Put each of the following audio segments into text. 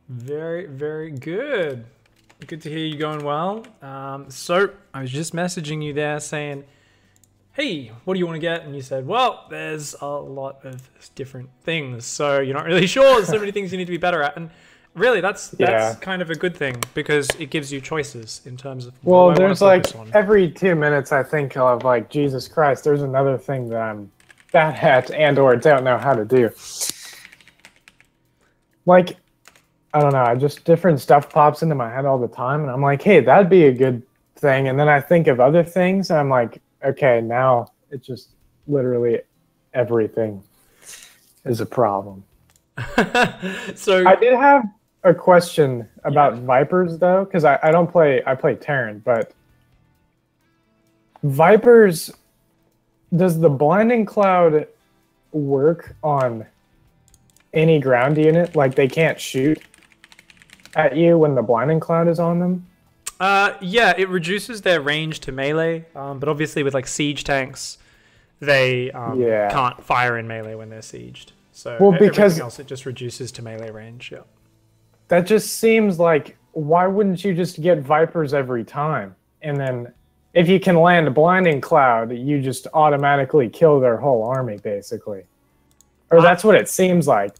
Very, very good. Good to hear you going well. So I was just messaging you there saying, hey, what do you want to get? And you said, well, there's a lot of different things. So you're not really sure. There's so many things you need to be better at. And really, that's kind of a good thing because it gives you choices in terms of well, what I want there's to focus like on. every 2 minutes I think of like Jesus Christ, there's another thing that I'm bad at and or don't know how to do. Like, I don't know, I just different stuff pops into my head all the time and I'm like, hey, that'd be a good thing. And then I think of other things and I'm like, okay, now it's just literally everything is a problem. So I did have a question about Vipers though, because I don't play, I play Terran, but Vipers, does the blinding cloud work on any ground unit? Like they can't shoot at you when the blinding cloud is on them? yeah, it reduces their range to melee, but obviously with like siege tanks, they can't fire in melee when they're sieged. So well, because everything else it just reduces to melee range. Yeah. that just seems like, why wouldn't you just get Vipers every time? And then if you can land a blinding cloud, you just automatically kill their whole army, basically. Or that's what it seems like.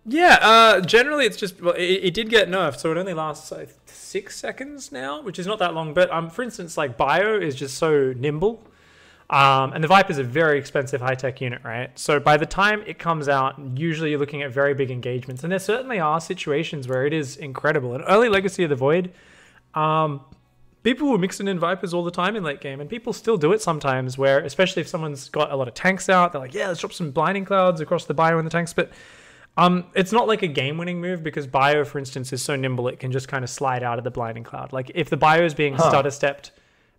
Yeah, generally it's just, well, it did get nerfed, so it only lasts 6 seconds now, which is not that long. But for instance, like Bio is just so nimble. And the Viper's a very expensive high-tech unit, right? So by the time it comes out, usually you're looking at very big engagements. And there certainly are situations where it is incredible. In early Legacy of the Void, people were mixing in Vipers all the time in late game, and people still do it sometimes, where, especially if someone's got a lot of tanks out, they're like, yeah, let's drop some blinding clouds across the Bio and the tanks. But it's not like a game-winning move because Bio, for instance, is so nimble it can just kind of slide out of the blinding cloud. Like if the Bio is being stutter-stepped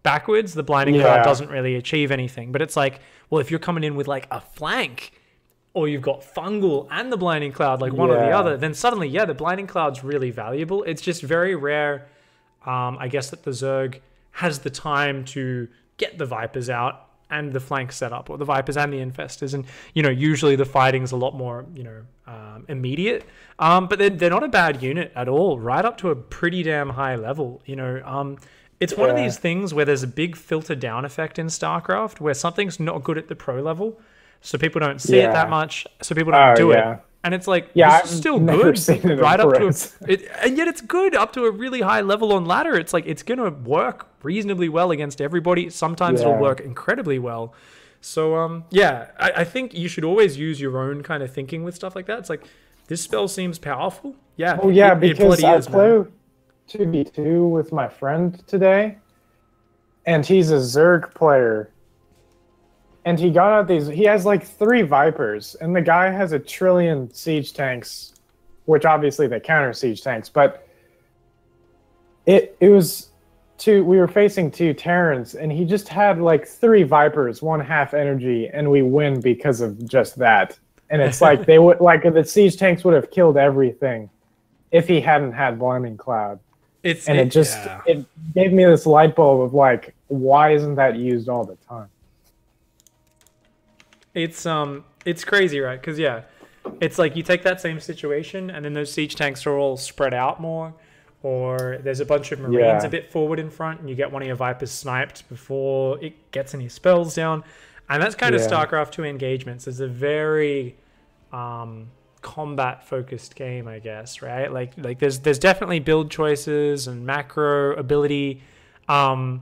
backwards, the blinding cloud doesn't really achieve anything. But it's like, well, if you're coming in with like a flank, or you've got fungal and the blinding cloud, like one or the other, then suddenly, yeah, the blinding cloud's really valuable. It's just very rare, I guess, that the Zerg has the time to get the Vipers out and the flank set up, or the Vipers and the Infestors. And, you know, usually the fighting's a lot more, you know, immediate. But they're not a bad unit at all, right up to a pretty damn high level, you know. It's one of these things where there's a big filter down effect in StarCraft where something's not good at the pro level, so people don't see it that much, so people don't do it. And it's like, this is still good, right up to and yet it's good up to a really high level on ladder. It's like, it's going to work reasonably well against everybody. Sometimes it'll work incredibly well. So, I think you should always use your own kind of thinking with stuff like that. It's like, this spell seems powerful. Yeah. Well, because I play 2v2 with my friend today, and he's a Zerg player. And he got out these, he has like 3 Vipers, and the guy has 1 trillion siege tanks, which obviously they counter siege tanks, but it was we were facing 2 Terrans, and he just had like 3 Vipers, 1/2 energy, and we win because of just that. And it's like, they would, like, the siege tanks would have killed everything if he hadn't had Blinding Cloud. It gave me this light bulb of like, why isn't that used all the time? It's crazy, right? Because it's like you take that same situation and then those siege tanks are all spread out more, or there's a bunch of Marines a bit forward in front and you get one of your Vipers sniped before it gets any spells down. And that's kind of StarCraft 2 engagements. It's a very combat focused game, I guess, right? Like there's definitely build choices and macro ability, but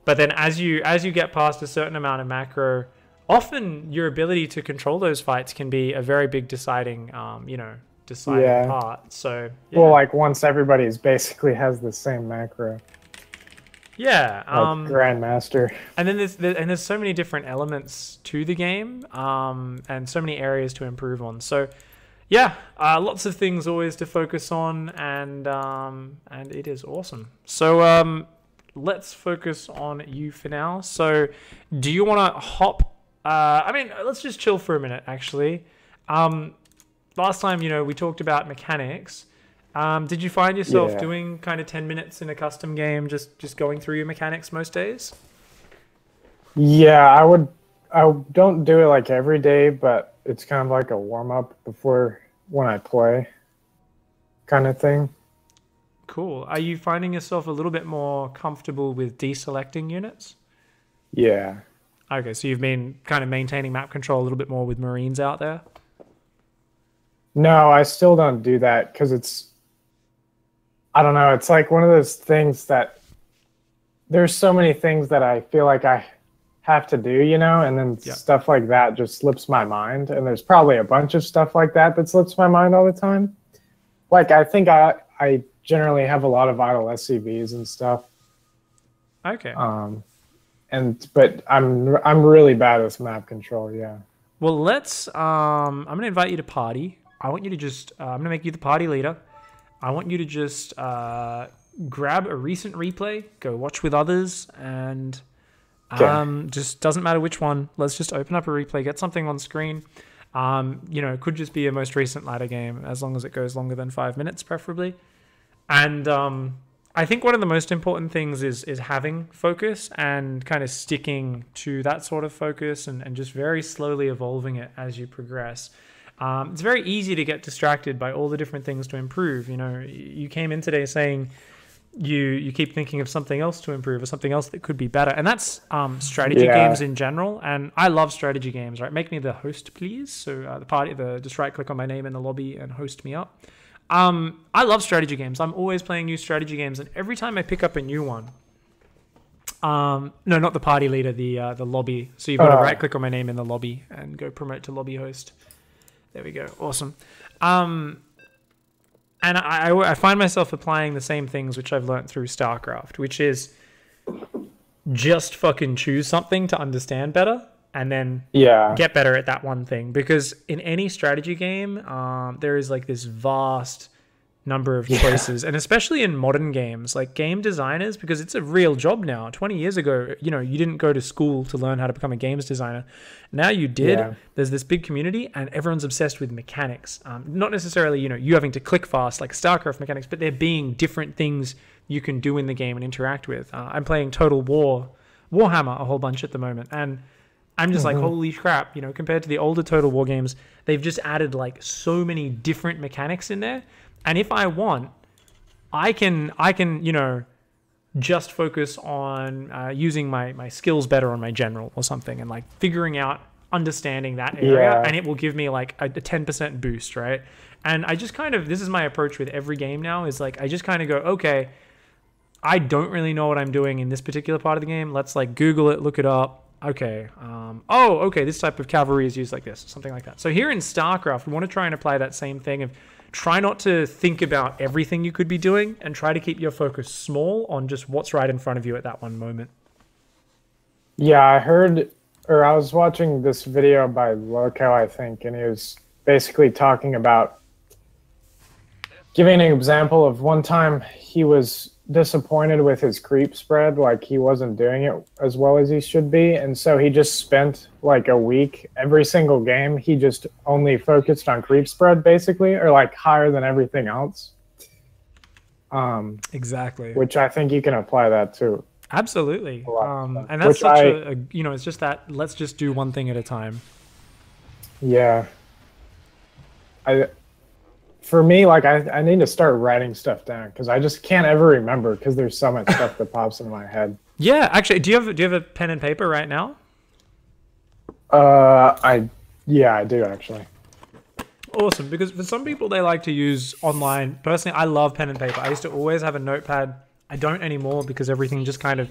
then as you get past a certain amount of macro, often your ability to control those fights can be a very big deciding part. So well, like once everybody's basically has the same macro. Yeah, like Grandmaster. And then there's so many different elements to the game, and so many areas to improve on. So yeah, lots of things always to focus on, and it is awesome. So let's focus on you for now. So do you want to hop? I mean, let's just chill for a minute, actually. Last time, we talked about mechanics. Did you find yourself doing kind of 10 minutes in a custom game, just going through your mechanics most days? Yeah, I don't do it like every day, but it's kind of like a warm-up before when I play. kind of thing. Cool. Are you finding yourself a little bit more comfortable with deselecting units? Yeah. Okay, so you've been kind of maintaining map control a little bit more with Marines out there? No, I still don't do that because I don't know, it's like one of those things that there's so many things that I feel like I have to do, you know, and then stuff like that just slips my mind. And there's probably a bunch of stuff like that that slips my mind all the time. Like, I think I generally have a lot of idle SCVs and stuff. Okay. But I'm really bad with map control, yeah. Well, I'm going to invite you to party. I want you to just, I'm going to make you the party leader. I want you to just grab a recent replay, go watch with others, and just doesn't matter which one. Let's just open up a replay, get something on screen. You know, it could just be a most recent ladder game, as long as it goes longer than 5 minutes, preferably. And I think one of the most important things is having focus and kind of sticking to that sort of focus and just very slowly evolving it as you progress. It's very easy to get distracted by all the different things to improve. You know, you came in today saying you keep thinking of something else to improve or something else that could be better. And that's strategy games in general. And I love strategy games, right? Make me the host, please. So just right click on my name in the lobby and host me up. I love strategy games. I'm always playing new strategy games. And every time I pick up a new one, no, not the party leader, the lobby. So you've got to right click on my name in the lobby and go promote to lobby host. There we go. Awesome. And I find myself applying the same things which I've learned through StarCraft, which is just fucking choose something to understand better and then get better at that one thing. Because in any strategy game, there is like this vast number of choices, and especially in modern games, like game designers, because it's a real job now. 20 years ago, you know, you didn't go to school to learn how to become a games designer. Now you did. There's this big community and everyone's obsessed with mechanics. Not necessarily, you know, you having to click fast like StarCraft mechanics, but there being different things you can do in the game and interact with. I'm playing Total Warhammer a whole bunch at the moment, and I'm just like, holy crap, you know, compared to the older Total War games, they've just added like so many different mechanics in there. And if I want, I can, you know, just focus on using my skills better on my general or something, and like figuring out, understanding that area, and it will give me like a 10% boost, right? And I just kind of, this is my approach with every game now, is like, I just kind of go, okay, I don't really know what I'm doing in this particular part of the game. Let's like Google it, look it up. Okay. Okay, this type of cavalry is used like this, something like that. So here in StarCraft, we want to try and apply that same thing of try not to think about everything you could be doing and try to keep your focus small on just what's right in front of you at that one moment. Yeah, I was watching this video by Loco, I think, and he was basically talking about giving an example of one time he was disappointed with his creep spread, like he wasn't doing it as well as he should be, and so he just spent like a week every single game he just only focused on creep spread, basically, or like higher than everything else. Exactly, which I think you can apply that to. Absolutely. And that's such a you know, it's just that let's just do one thing at a time. Yeah. For me, like, I need to start writing stuff down because I just can't ever remember because there's so much stuff that pops in my head. Yeah, actually, do you have a pen and paper right now? I do actually. Awesome, because for some people they like to use online. Personally, I love pen and paper. I used to always have a notepad. I don't anymore because everything just kind of,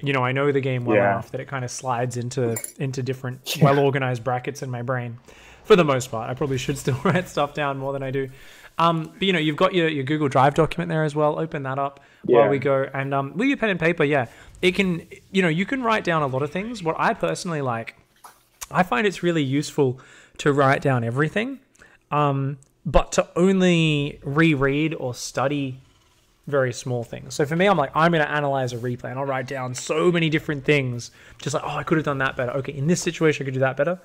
you know, I know the game well enough that it kind of slides into different well-organized brackets in my brain. For the most part, I probably should still write stuff down more than I do. But you know, you've got your Google Drive document there as well. Open that up while we go. And with your pen and paper, it can, you know, you can write down a lot of things. What I personally like, I find it's really useful to write down everything, but to only reread or study very small things. So for me, I'm like, I'm going to analyze a replay and I'll write down so many different things. Just like, oh, I could have done that better. Okay, in this situation, I could do that better.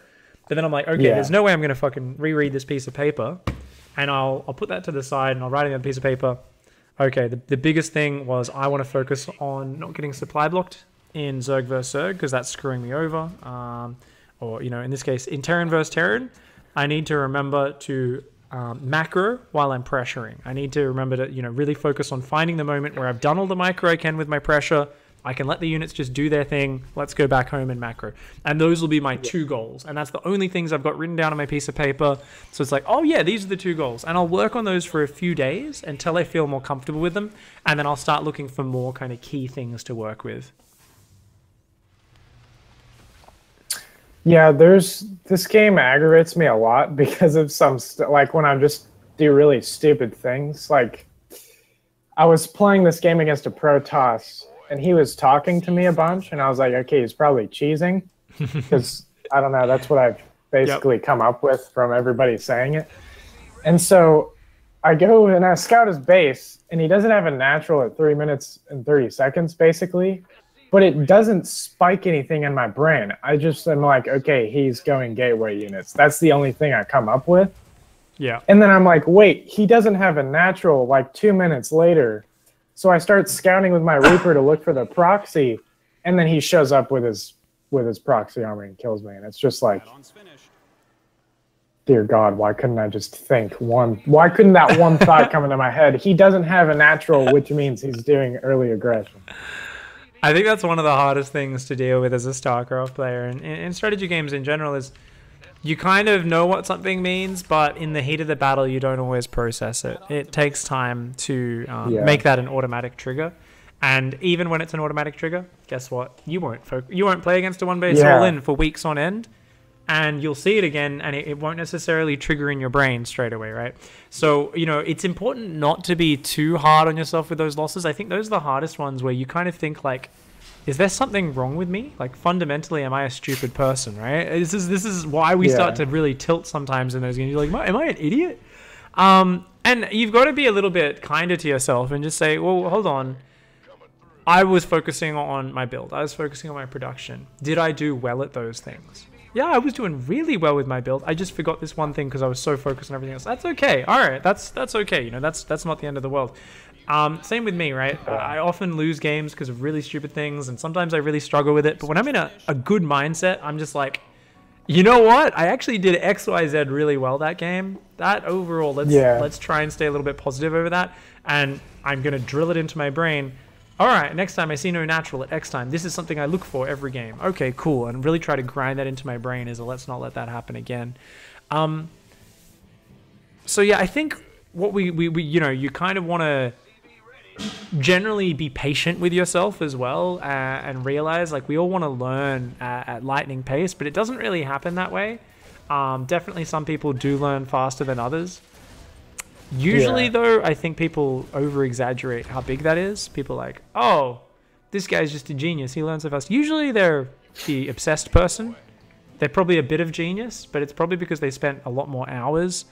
But then I'm like, okay, there's no way I'm going to fucking reread this piece of paper. And I'll put that to the side and I'll write it on a piece of paper. Okay, the biggest thing was I want to focus on not getting supply blocked in Zerg vs. Zerg because that's screwing me over. Or, you know, in this case, in Terran vs. Terran, I need to remember to macro while I'm pressuring. I need to remember to, really focus on finding the moment where I've done all the micro I can with my pressure. I can let the units just do their thing. Let's go back home and macro. And those will be my 2 goals. And that's the only things I've got written down on my piece of paper. So it's like, oh yeah, these are the 2 goals. And I'll work on those for a few days until I feel more comfortable with them. And then I'll start looking for more kind of key things to work with. Yeah, this game aggravates me a lot because of some like when I just do really stupid things. Like I was playing this game against a Protoss, and he was talking to me a bunch, and I was like, okay, he's probably cheesing because I don't know. That's what I've basically come up with from everybody saying it. And so I go and I scout his base, and he doesn't have a natural at 3 minutes and 30 seconds, basically. But it doesn't spike anything in my brain. I just am like, okay, he's going gateway units. That's the only thing I come up with. Yeah. And then I'm like, wait, he doesn't have a natural like 2 minutes later. So I start scouting with my Reaper to look for the proxy, and then he shows up with his proxy armor and kills me. And it's just like, dear God, why couldn't I just think one? Why couldn't that one thought come into my head? He doesn't have a natural, which means he's doing early aggression. I think that's one of the hardest things to deal with as a StarCraft player, and in strategy games in general, is you kind of know what something means, but in the heat of the battle, you don't always process it. It takes time to make that an automatic trigger, and even when it's an automatic trigger, guess what? You won't play against a 1-base all-in for weeks on end, and you'll see it again, and it won't necessarily trigger in your brain straight away, right? So, it's important not to be too hard on yourself with those losses. I think those are the hardest ones where you kind of think like, is there something wrong with me? Like, fundamentally, am I a stupid person, right? This is why we start to really tilt sometimes in those games. You're like, am I an idiot? And you've got to be a little bit kinder to yourself and just say, well, hold on. I was focusing on my build. I was focusing on my production. Did I do well at those things? Yeah, I was doing really well with my build. I just forgot this one thing because I was so focused on everything else. That's okay. All right, that's okay. That's not the end of the world. Same with me, right? I often lose games because of really stupid things, and sometimes I really struggle with it. But when I'm in a good mindset, I'm just like, you know what? I actually did X, Y, Z really well that game. That overall, let's try and stay a little bit positive over that. And I'm gonna drill it into my brain. All right, next time I see no natural at X time, this is something I look for every game. Okay, cool. And really try to grind that into my brain as a let's not let that happen again. So yeah, I think what we you kind of want to generally be patient with yourself as well, and realize like we all want to learn at lightning pace, but it doesn't really happen that way. Definitely some people do learn faster than others. Usually, though, I think people over-exaggerate how big that is. People are like, oh, this guy's just a genius. He learns so fast. Usually, they're the obsessed person. They're probably a bit of genius, but it's probably because they spent a lot more hours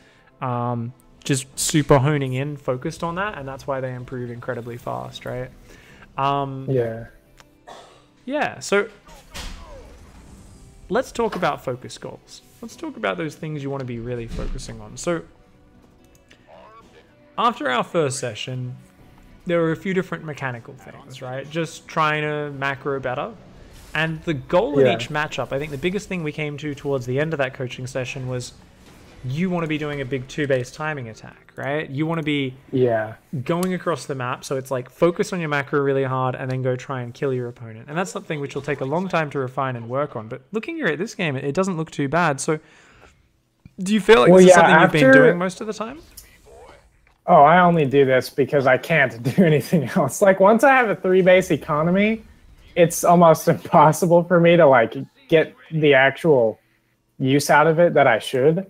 just super honing in, focused on that, and that's why they improve incredibly fast, right? Yeah, so let's talk about focus goals. Let's talk about those things you want to be really focusing on. So after our first session, there were a few different mechanical things, right? Just trying to macro better. And the goal in each matchup, I think the biggest thing we came to towards the end of that coaching session was you want to be doing a big 2-base timing attack, right? You want to be going across the map. So it's like focus on your macro really hard and then go try and kill your opponent. And that's something which will take a long time to refine and work on. But looking here at this game, it doesn't look too bad. So do you feel like this is something you've been doing most of the time? Oh, I only do this because I can't do anything else. Like once I have a 3-base economy, it's almost impossible for me to like get the actual use out of it that I should.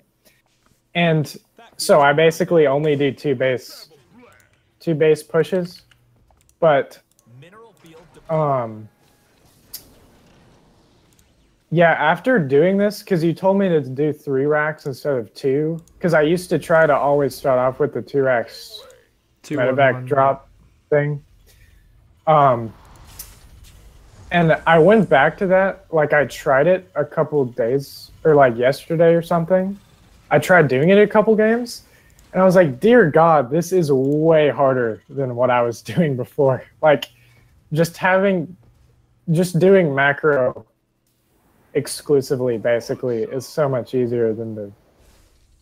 And so I basically only do 2-base pushes. But yeah, after doing this, because you told me to do 3 racks instead of 2, because I used to try to always start off with the 2 racks medevac drop thing. And I went back to that, like I tried it a couple of days, or like yesterday or something. I tried doing it a couple games, and I was like, dear God, this is way harder than what I was doing before. Like, just doing macro exclusively, basically, is so much easier than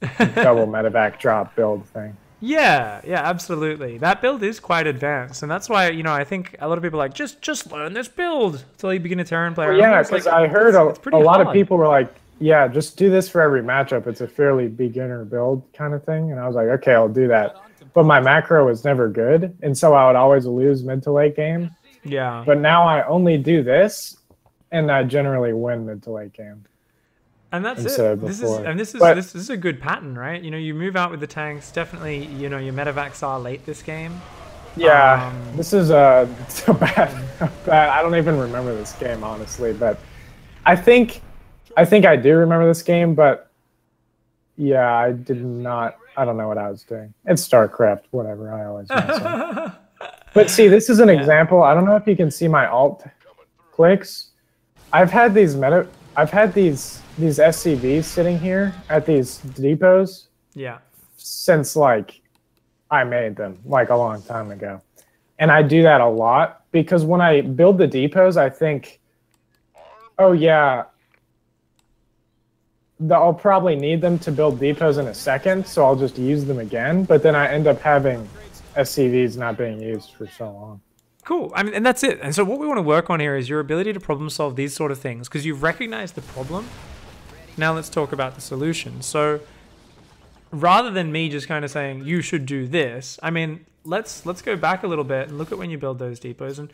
double medevac drop build thing. Yeah, yeah, absolutely. That build is quite advanced, and that's why I think a lot of people are like just learn this build until you begin a Terran player. Well, yeah, because I heard a lot of people were like, yeah, just do this for every matchup. It's a fairly beginner build kind of thing, and I was like, okay, I'll do that. But my macro was never good, and so I would always lose mid to late game. Yeah. But now I only do this, and I generally win mid to late game. And that's it. This is a good pattern, right? You move out with the tanks. Definitely, your medevacs are late this game. Yeah, this is so bad. I don't even remember this game honestly, but I think I do remember this game, but yeah, I did not. I don't know what I was doing. It's StarCraft, whatever. I always mess up. But see, this is an example. I don't know if you can see my alt clicks. I've had these SCVs sitting here at these depots. Yeah. Since like I made them like a long time ago, and I do that a lot because when I build the depots, I think, oh yeah, I'll probably need them to build depots in a second, so I'll just use them again. But then I end up having SCVs not being used for so long. Cool. I mean, and that's it. And so what we want to work on here is your ability to problem solve these sort of things, because you've recognized the problem. Now let's talk about the solution. So rather than me just kind of saying you should do this, I mean, let's go back a little bit and look at when you build those depots, and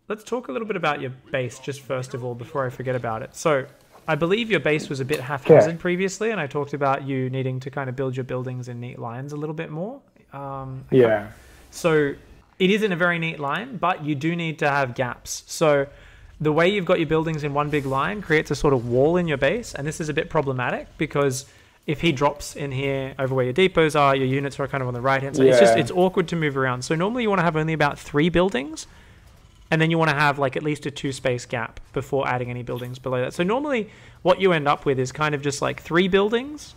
let's talk a little bit about your base just first of all before I forget about it. So I believe your base was a bit haphazard previously, and I talked about you needing to kind of build your buildings in neat lines a little bit more. Yeah. So it isn't a very neat line, but you do need to have gaps. So the way you've got your buildings in one big line creates a sort of wall in your base, and this is a bit problematic because if he drops in here over where your depots are, your units are kind of on the right-hand side. Yeah. It's awkward to move around. So normally you want to have only about 3 buildings, and then you want to have like at least a 2-space gap before adding any buildings below that. So normally what you end up with is kind of just like 3 buildings,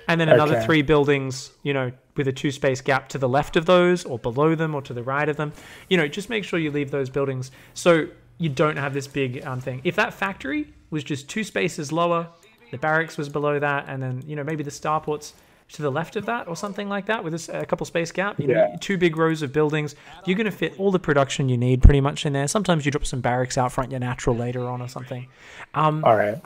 and then another 3 buildings, with a 2-space gap to the left of those or below them or to the right of them. Just make sure you leave those buildings so you don't have this big thing. If that factory was just 2 spaces lower, the barracks was below that, and then, maybe the starports to the left of that or something like that with a couple space gap, 2 big rows of buildings, you're going to fit all the production you need pretty much in there. Sometimes you drop some barracks out front, your natural later on or something. All right.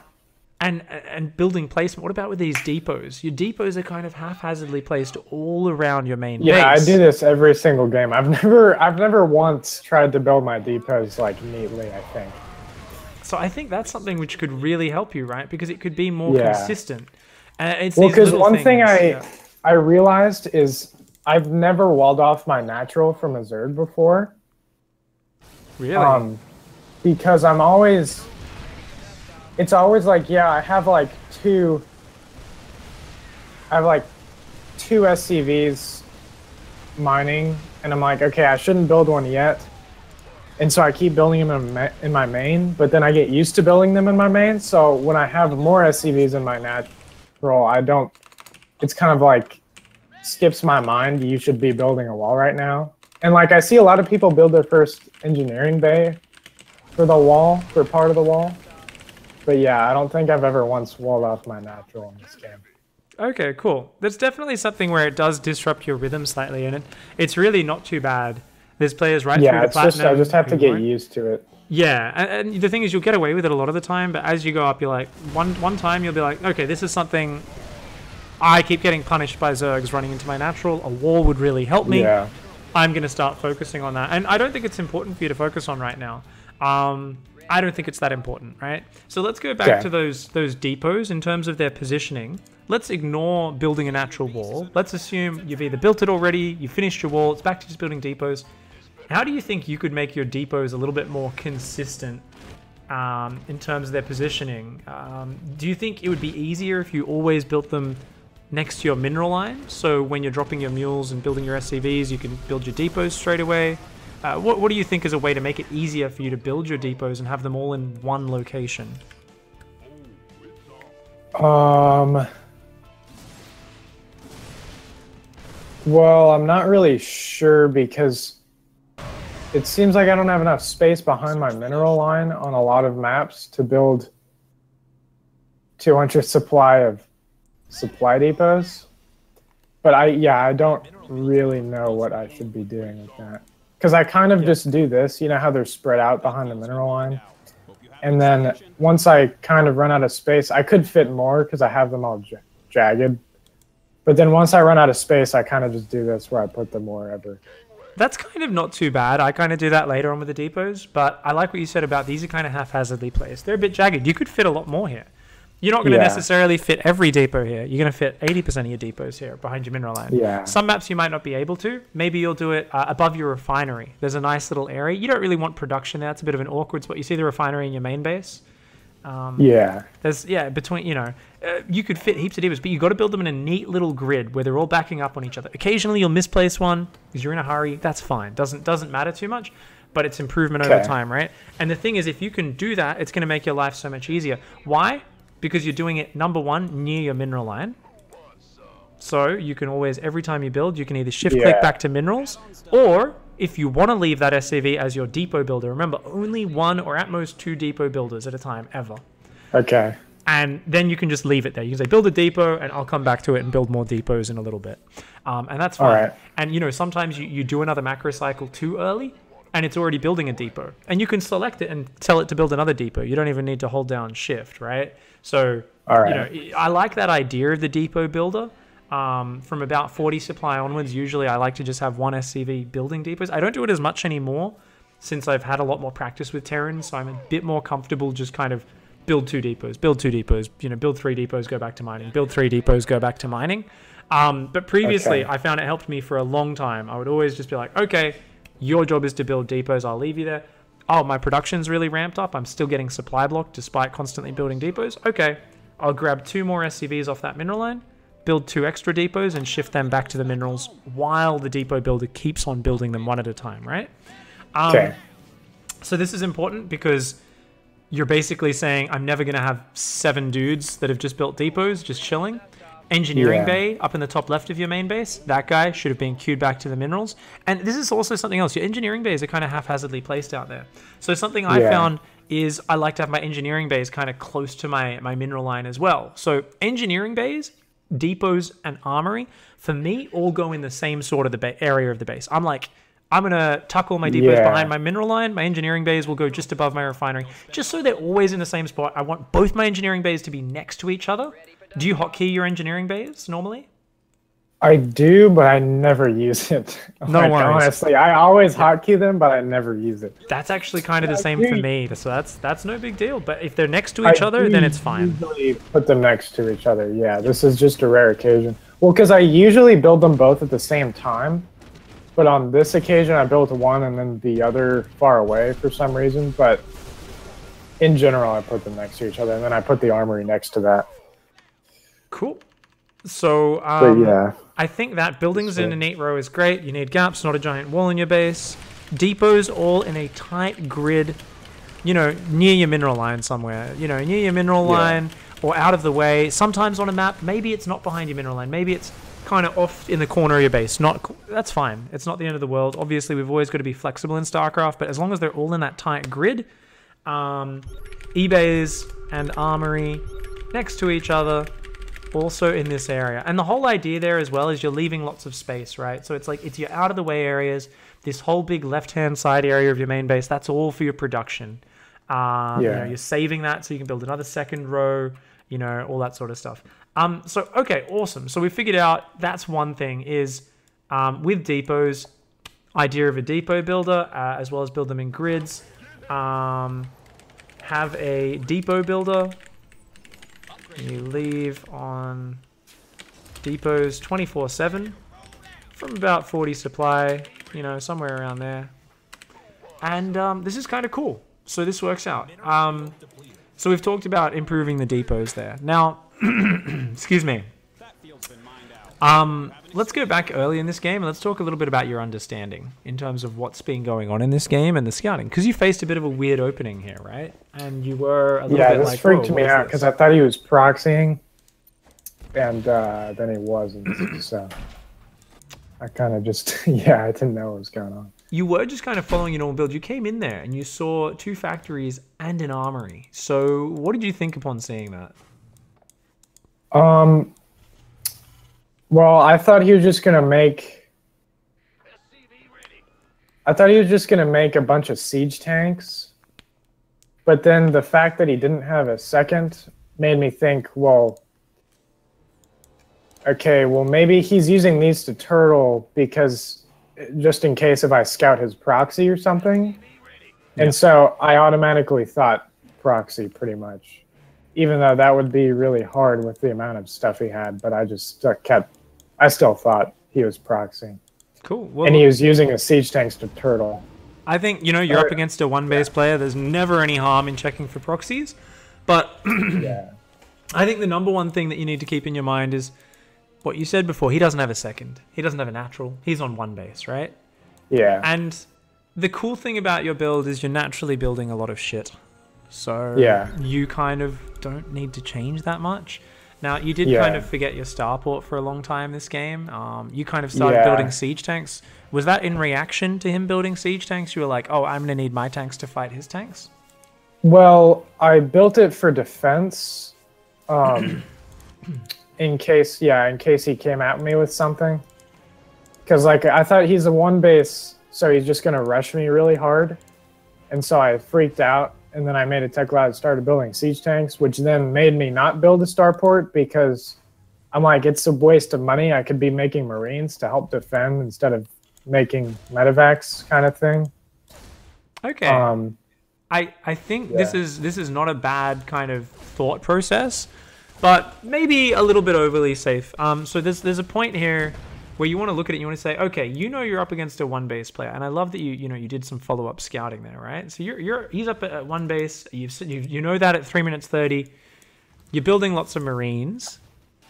And building placement. What about with these depots? Your depots are kind of haphazardly placed all around your main base. Yeah, I do this every single game. I've never once tried to build my depots like neatly, I think. So I think that's something which could really help you, right? Because it could be more consistent. It's because one thing I realized is I've never walled off my natural from a Zerg before. Really? Because it's always like, I have like 2 SCVs mining, and I'm like, okay, I shouldn't build one yet. And so I keep building them in my main, but then I get used to building them in my main. So when I have more SCVs in my natural, it's kind of like skips my mind. You should be building a wall right now. And like I see a lot of people build their first engineering bay for part of the wall. But yeah, I don't think I've ever once walled off my natural in this game. Okay, cool. There's definitely something where it does disrupt your rhythm slightly, and it's really not too bad. There's players through the platinum. I just have to get used to it. Yeah, and the thing is, you'll get away with it a lot of the time, but as you go up, you're like, one time you'll be like, okay, this is something I keep getting punished by Zergs running into my natural. A wall would really help me. Yeah. I'm going to start focusing on that. And I don't think it's important for you to focus on right now. I don't think it's that important, right? So let's go back to those depots in terms of their positioning. Let's ignore building a natural wall. Let's assume you've either built it already, you finished your wall, it's back to just building depots. How do you think you could make your depots a little bit more consistent in terms of their positioning? Do you think it would be easier if you always built them next to your mineral line? So when you're dropping your mules and building your SCVs, you can build your depots straight away? What do you think is a way to make it easier for you to build your depots and have them all in one location? Well, I'm not really sure because it seems like I don't have enough space behind my mineral line on a lot of maps to build 200 supply of supply depots. But I don't really know what I should be doing with that. Because I kind of just do this, you know how they're spread out behind the mineral line? And then once I kind of run out of space, I could fit more because I have them all jagged. But then once I run out of space, I kind of just do this where I put them wherever. That's kind of not too bad. I kind of do that later on with the depots, but I like what you said about these are kind of haphazardly placed. They're a bit jagged. You could fit a lot more here. You're not going to necessarily fit every depot here. You're going to fit 80% of your depots here behind your mineral line. Yeah. Some maps you might not be able to. Maybe you'll do it above your refinery. There's a nice little area. You don't really want production there. It's a bit of an awkward spot. You see the refinery in your main base? There's, between, you could fit heaps of depots, but you've got to build them in a neat little grid where they're all backing up on each other. Occasionally you'll misplace one because you're in a hurry. That's fine. Doesn't matter too much, but it's improvement over time, right? And the thing is, if you can do that, it's going to make your life so much easier. Why? Because you're doing it, number one, near your mineral line. So you can always, every time you build, you can either shift-click back to minerals, or if you want to leave that SCV as your depot builder, remember, only one or at most two depot builders at a time, ever. Okay. And then you can just leave it there. You can say, build a depot, and I'll come back to it and build more depots in a little bit. And that's fine. All right. And, sometimes you do another macro cycle too early, and it's already building a depot. And you can select it and tell it to build another depot. You don't even need to hold down shift, right? So, I like that idea of the depot builder. From about 40 supply onwards, usually I like to just have one SCV building depots. I don't do it as much anymore since I've had a lot more practice with Terran, so I'm a bit more comfortable just kind of build two depots, build 3 depots, go back to mining, build 3 depots, go back to mining. But previously, I found it helped me for a long time. I would always just be like, okay, your job is to build depots, I'll leave you there. Oh, my production's really ramped up. I'm still getting supply blocked despite constantly building depots. Okay, I'll grab 2 more SCVs off that mineral line, build 2 extra depots, and shift them back to the minerals while the depot builder keeps on building them one at a time, right? So this is important because you're basically saying, I'm never going to have 7 dudes that have just built depots just chilling. Engineering bay up in the top left of your main base, that guy should have been queued back to the minerals. And this is also something else. Your engineering bays are kind of haphazardly placed out there. So something I found is I like to have my engineering bays kind of close to my mineral line as well. So engineering bays, depots, and armory, for me, all go in the same sort of the area of the base. I'm like, I'm going to tuck all my depots behind my mineral line. My engineering bays will go just above my refinery, just so they're always in the same spot. I want both my engineering bays to be next to each other. Do you hotkey your engineering bays normally? I do, but I never use it. No worries. Honestly, I always hotkey them, but I never use it. That's actually kind of the same for me. So that's no big deal. But if they're next to each other, then it's fine. I usually put them next to each other. Yeah, this is just a rare occasion. Well, because I usually build them both at the same time. But on this occasion, I built one and then the other far away for some reason. But in general, I put them next to each other. And then I put the armory next to that. Cool. So I think that buildings in a neat row is great. You need gaps, not a giant wall in your base. Depots all in a tight grid, near your mineral line somewhere. Near your mineral line or out of the way. Sometimes on a map, maybe it's not behind your mineral line. Maybe it's kind of off in the corner of your base. That's fine. It's not the end of the world. Obviously, we've always got to be flexible in StarCraft, but as long as they're all in that tight grid, e-bays and armory next to each other, also in this area. And the whole idea there as well is you're leaving lots of space, right? So it's like, it's your out of the way areas. This whole big left-hand side area of your main base, that's all for your production. You're saving that so you can build another second row, all that sort of stuff. So, okay, awesome. So we figured out that's one thing is with depots, idea of a depot builder, as well as build them in grids. Have a depot builder. You leave on depots 24/7 from about 40 supply, somewhere around there. And this is kind of cool. So this works out. So we've talked about improving the depots there. Now, excuse me. Let's go back early in this game and let's talk a little bit about your understanding in terms of what's been going on in this game and the scouting. Because you faced a bit of a weird opening here, right? And you were a little bit like, this freaked me out because I thought he was proxying, and then he wasn't. So I kind of just, I didn't know what was going on. You were just kind of following your normal build. You came in there and you saw 2 factories and an armory. So what did you think upon seeing that? Well, I thought he was just gonna make. I thought he was just gonna make a bunch of siege tanks, but then the fact that he didn't have a second made me think, well, okay, well maybe he's using these to turtle because just in case if I scout his proxy or something. Yeah. And so I automatically thought proxy pretty much, even though that would be really hard with the amount of stuff he had. But I just I still thought he was proxy. Cool. Well, And he was using his siege tanks to turtle. I think, you're up against a one-base player. There's never any harm in checking for proxies. But Yeah. I think the number one thing that you need to keep in your mind is what you said before. He doesn't have a second. He doesn't have a natural. He's on one base, right? Yeah. And the cool thing about your build is you're naturally building a lot of shit. So Yeah. you kind of don't need to change that much. Now, you did Yeah. kind of forget your starport for a long time this game. You kind of started Yeah. building siege tanks. Was that in reaction to him building siege tanks? You were like, oh, I'm going to need my tanks to fight his tanks? Well, I built it for defense, in case he came at me with something. Because like I thought he's a one base, so he's just gonna rush me really hard, and so I freaked out. And then I made a tech lab and started building siege tanks, which then made me not build a starport because I'm like, it's a waste of money. I could be making Marines to help defend instead of making medevacs kind of thing. Okay. I think this is not a bad kind of thought process, but maybe a little bit overly safe. So there's a point here where you want to look at it. You want to say, okay, you're up against a one base player, and I love that you did some follow up scouting there, right? So he's up at one base. You know that at 3 minutes 30, you're building lots of Marines,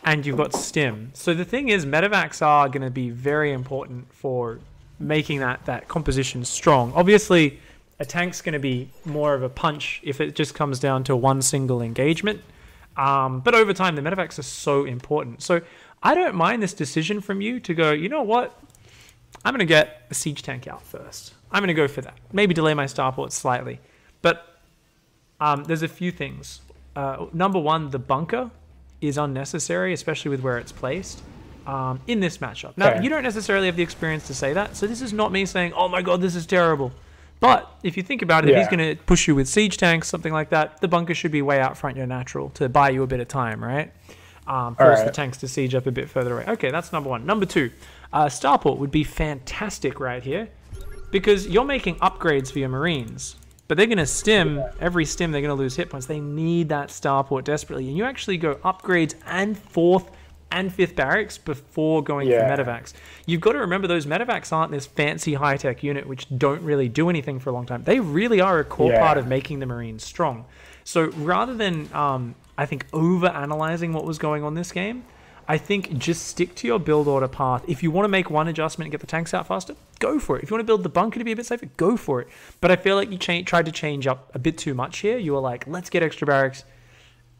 and you've got stim. So the thing is, medevacs are going to be very important for making that composition strong. Obviously, a tank's going to be more of a punch if it just comes down to one single engagement. But over time, the medevacs are so important. So I don't mind this decision from you to go, you know what? I'm going to get a siege tank out first. I'm going to go for that. Maybe delay my starport slightly. But there's a few things. Number one, the bunker is unnecessary, especially with where it's placed in this matchup. Now, you don't necessarily have the experience to say that. So this is not me saying, oh my God, this is terrible. But if you think about it, if he's going to push you with siege tanks, something like that, the bunker should be way out front your natural to buy you a bit of time, right? Force the tanks to siege up a bit further away. Okay, that's number one. Number two, starport would be fantastic right here because you're making upgrades for your Marines, but they're going to stim. Every stim, they're going to lose hit points. They need that starport desperately. And you actually go upgrades and fourth and fifth barracks before going for medevacs. You've got to remember those medevacs aren't this fancy high-tech unit which don't really do anything for a long time. They really are a core part of making the Marines strong. So rather than, I think, over-analyzing what was going on this game, I think just stick to your build order path. If you want to make one adjustment and get the tanks out faster, go for it. If you want to build the bunker to be a bit safer, go for it. But I feel like you tried to change up a bit too much here. You were like, let's get extra barracks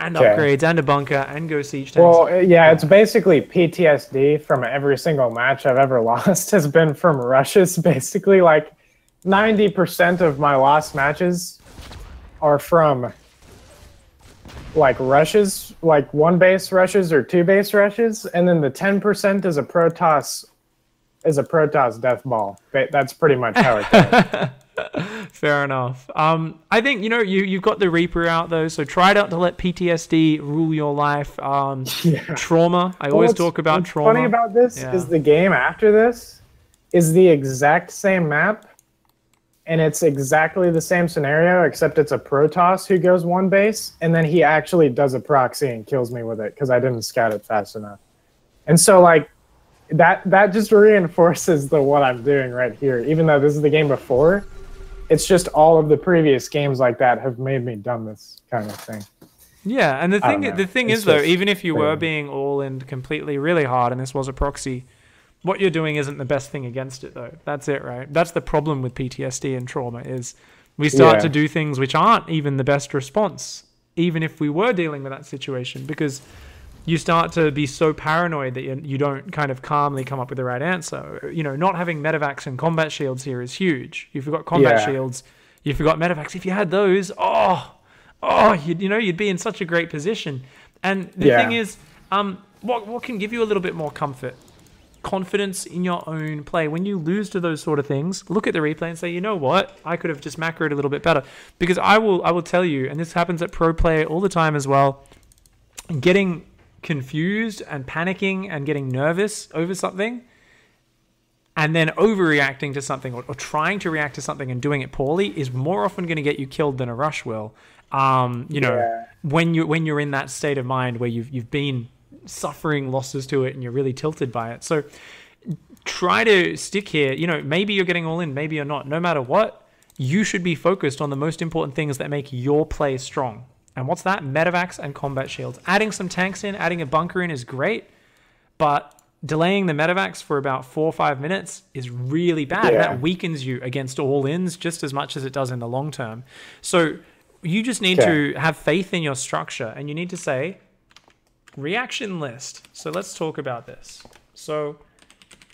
and upgrades and a bunker and go siege tanks. Well, yeah, it's basically PTSD from every single match I've ever lost has been from rushes. Basically, like 90% of my lost matches are from like rushes, like one base rushes or two base rushes, and then the 10% is a Protoss death ball. That's pretty much how it goes. Fair enough. I think you've got the Reaper out though, so try not to let PTSD rule your life. Trauma. I always talk about trauma. What's funny about this is the game after this is the exact same map, and it's exactly the same scenario, except it's a Protoss who goes one base, and then he actually does a proxy and kills me with it because I didn't scout it fast enough. And so like that just reinforces what I'm doing right here, even though this is the game before. It's just all of the previous games like that have made me done this kind of thing. Yeah, and the thing is though, even if you were being all in completely really hard and this was a proxy, what you're doing isn't the best thing against it though. That's it, right? That's the problem with PTSD and trauma is we start to do things which aren't even the best response, even if we were dealing with that situation, because you start to be so paranoid that you don't kind of calmly come up with the right answer. Not having medevacs and combat shields here is huge. You forgot combat shields. You forgot medevacs. If you had those, you'd be in such a great position. And the thing is, what can give you a little bit more comfort? Confidence in your own play. When you lose to those sort of things, look at the replay and say, you know what, I could have just macroed a little bit better. Because I will tell you, and this happens at pro play all the time as well, getting confused and panicking and getting nervous over something and then overreacting to something or trying to react to something and doing it poorly is more often going to get you killed than a rush will. When you're in that state of mind where you've been suffering losses to it and you're really tilted by it. So try to stick here. Maybe you're getting all in, maybe you're not. No matter what, you should be focused on the most important things that make your play strong. And what's that? Medevacs and combat shields. Adding some tanks in, adding a bunker in is great, but delaying the medevacs for about 4 or 5 minutes is really bad. Yeah. That weakens you against all-ins just as much as it does in the long term. So you just need to have faith in your structure, and you need to say, reaction list. So let's talk about this. So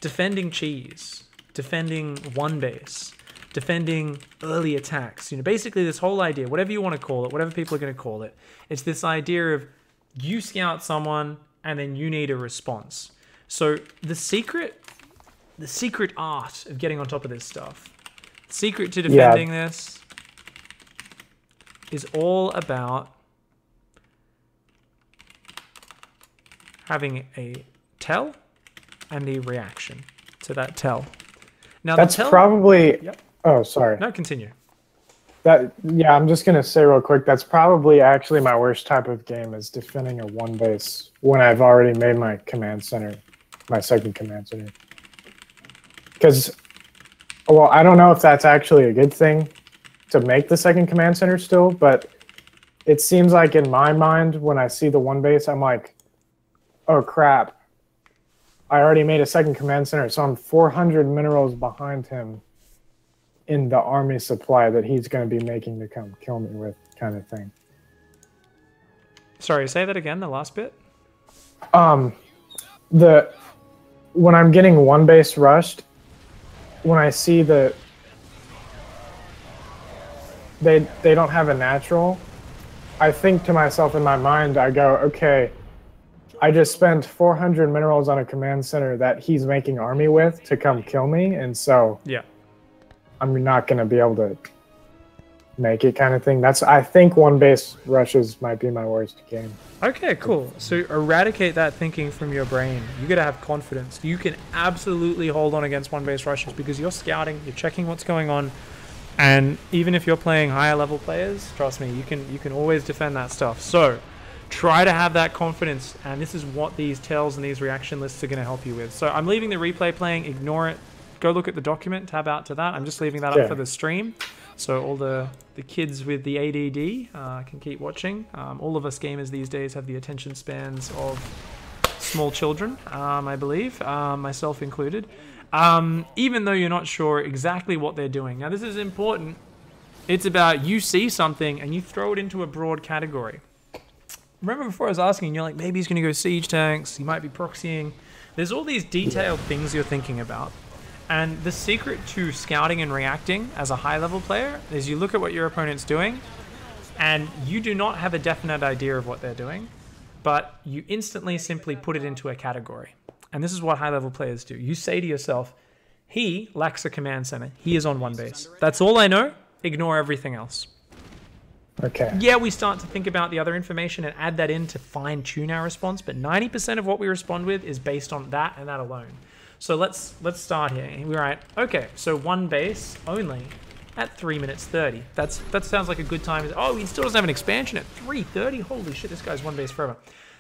defending cheese, defending one base, defending early attacks. Basically this whole idea, whatever you want to call it, whatever people are going to call it, it's this idea of you scout someone and then you need a response. So the secret art of getting on top of this stuff, secret to defending this is all about having a tell and a reaction to that tell. Now that's probably... Yep. Oh, sorry. No, continue. I'm just going to say real quick, that's probably actually my worst type of game is defending a one base when I've already made my command center, my second command center. Because, well, I don't know if that's actually a good thing to make the second command center still, but it seems like in my mind, when I see the one base, I'm like, oh crap, I already made a second command center, so I'm 400 minerals behind him in the army supply that he's going to be making to come kill me with, kind of thing. Sorry, say that again, the last bit? When I'm getting one base rushed, when I see that they don't have a natural, I think to myself in my mind, I go, okay, I just spent 400 minerals on a command center that he's making army with to come kill me, and so I'm not going to be able to make it, kind of thing. I think one base rushes might be my worst game. Okay, cool. So eradicate that thinking from your brain. You got to have confidence. You can absolutely hold on against one base rushes because you're scouting, you're checking what's going on, and even if you're playing higher level players, trust me, you can always defend that stuff. So try to have that confidence, and this is what these tells and these reaction lists are going to help you with. So I'm leaving the replay playing, ignore it. Go look at the document, tab out to that. I'm just leaving that up for the stream. So all the kids with the ADD can keep watching. All of us gamers these days have the attention spans of small children, I believe, myself included. Even though you're not sure exactly what they're doing. Now this is important. It's about you see something and you throw it into a broad category. Remember before I was asking, you're like, maybe he's going to go siege tanks, he might be proxying. There's all these detailed things you're thinking about. And the secret to scouting and reacting as a high-level player is you look at what your opponent's doing, and you do not have a definite idea of what they're doing, but you instantly simply put it into a category. And this is what high-level players do. You say to yourself, he lacks a command center. He is on one base. That's all I know. Ignore everything else. Okay. Yeah, we start to think about the other information and add that in to fine-tune our response, but 90% of what we respond with is based on that and that alone. So let's start here. We're at, okay, so one base only at 3 minutes 30. That sounds like a good time. Oh, he still doesn't have an expansion at 3:30. Holy shit, this guy's one base forever.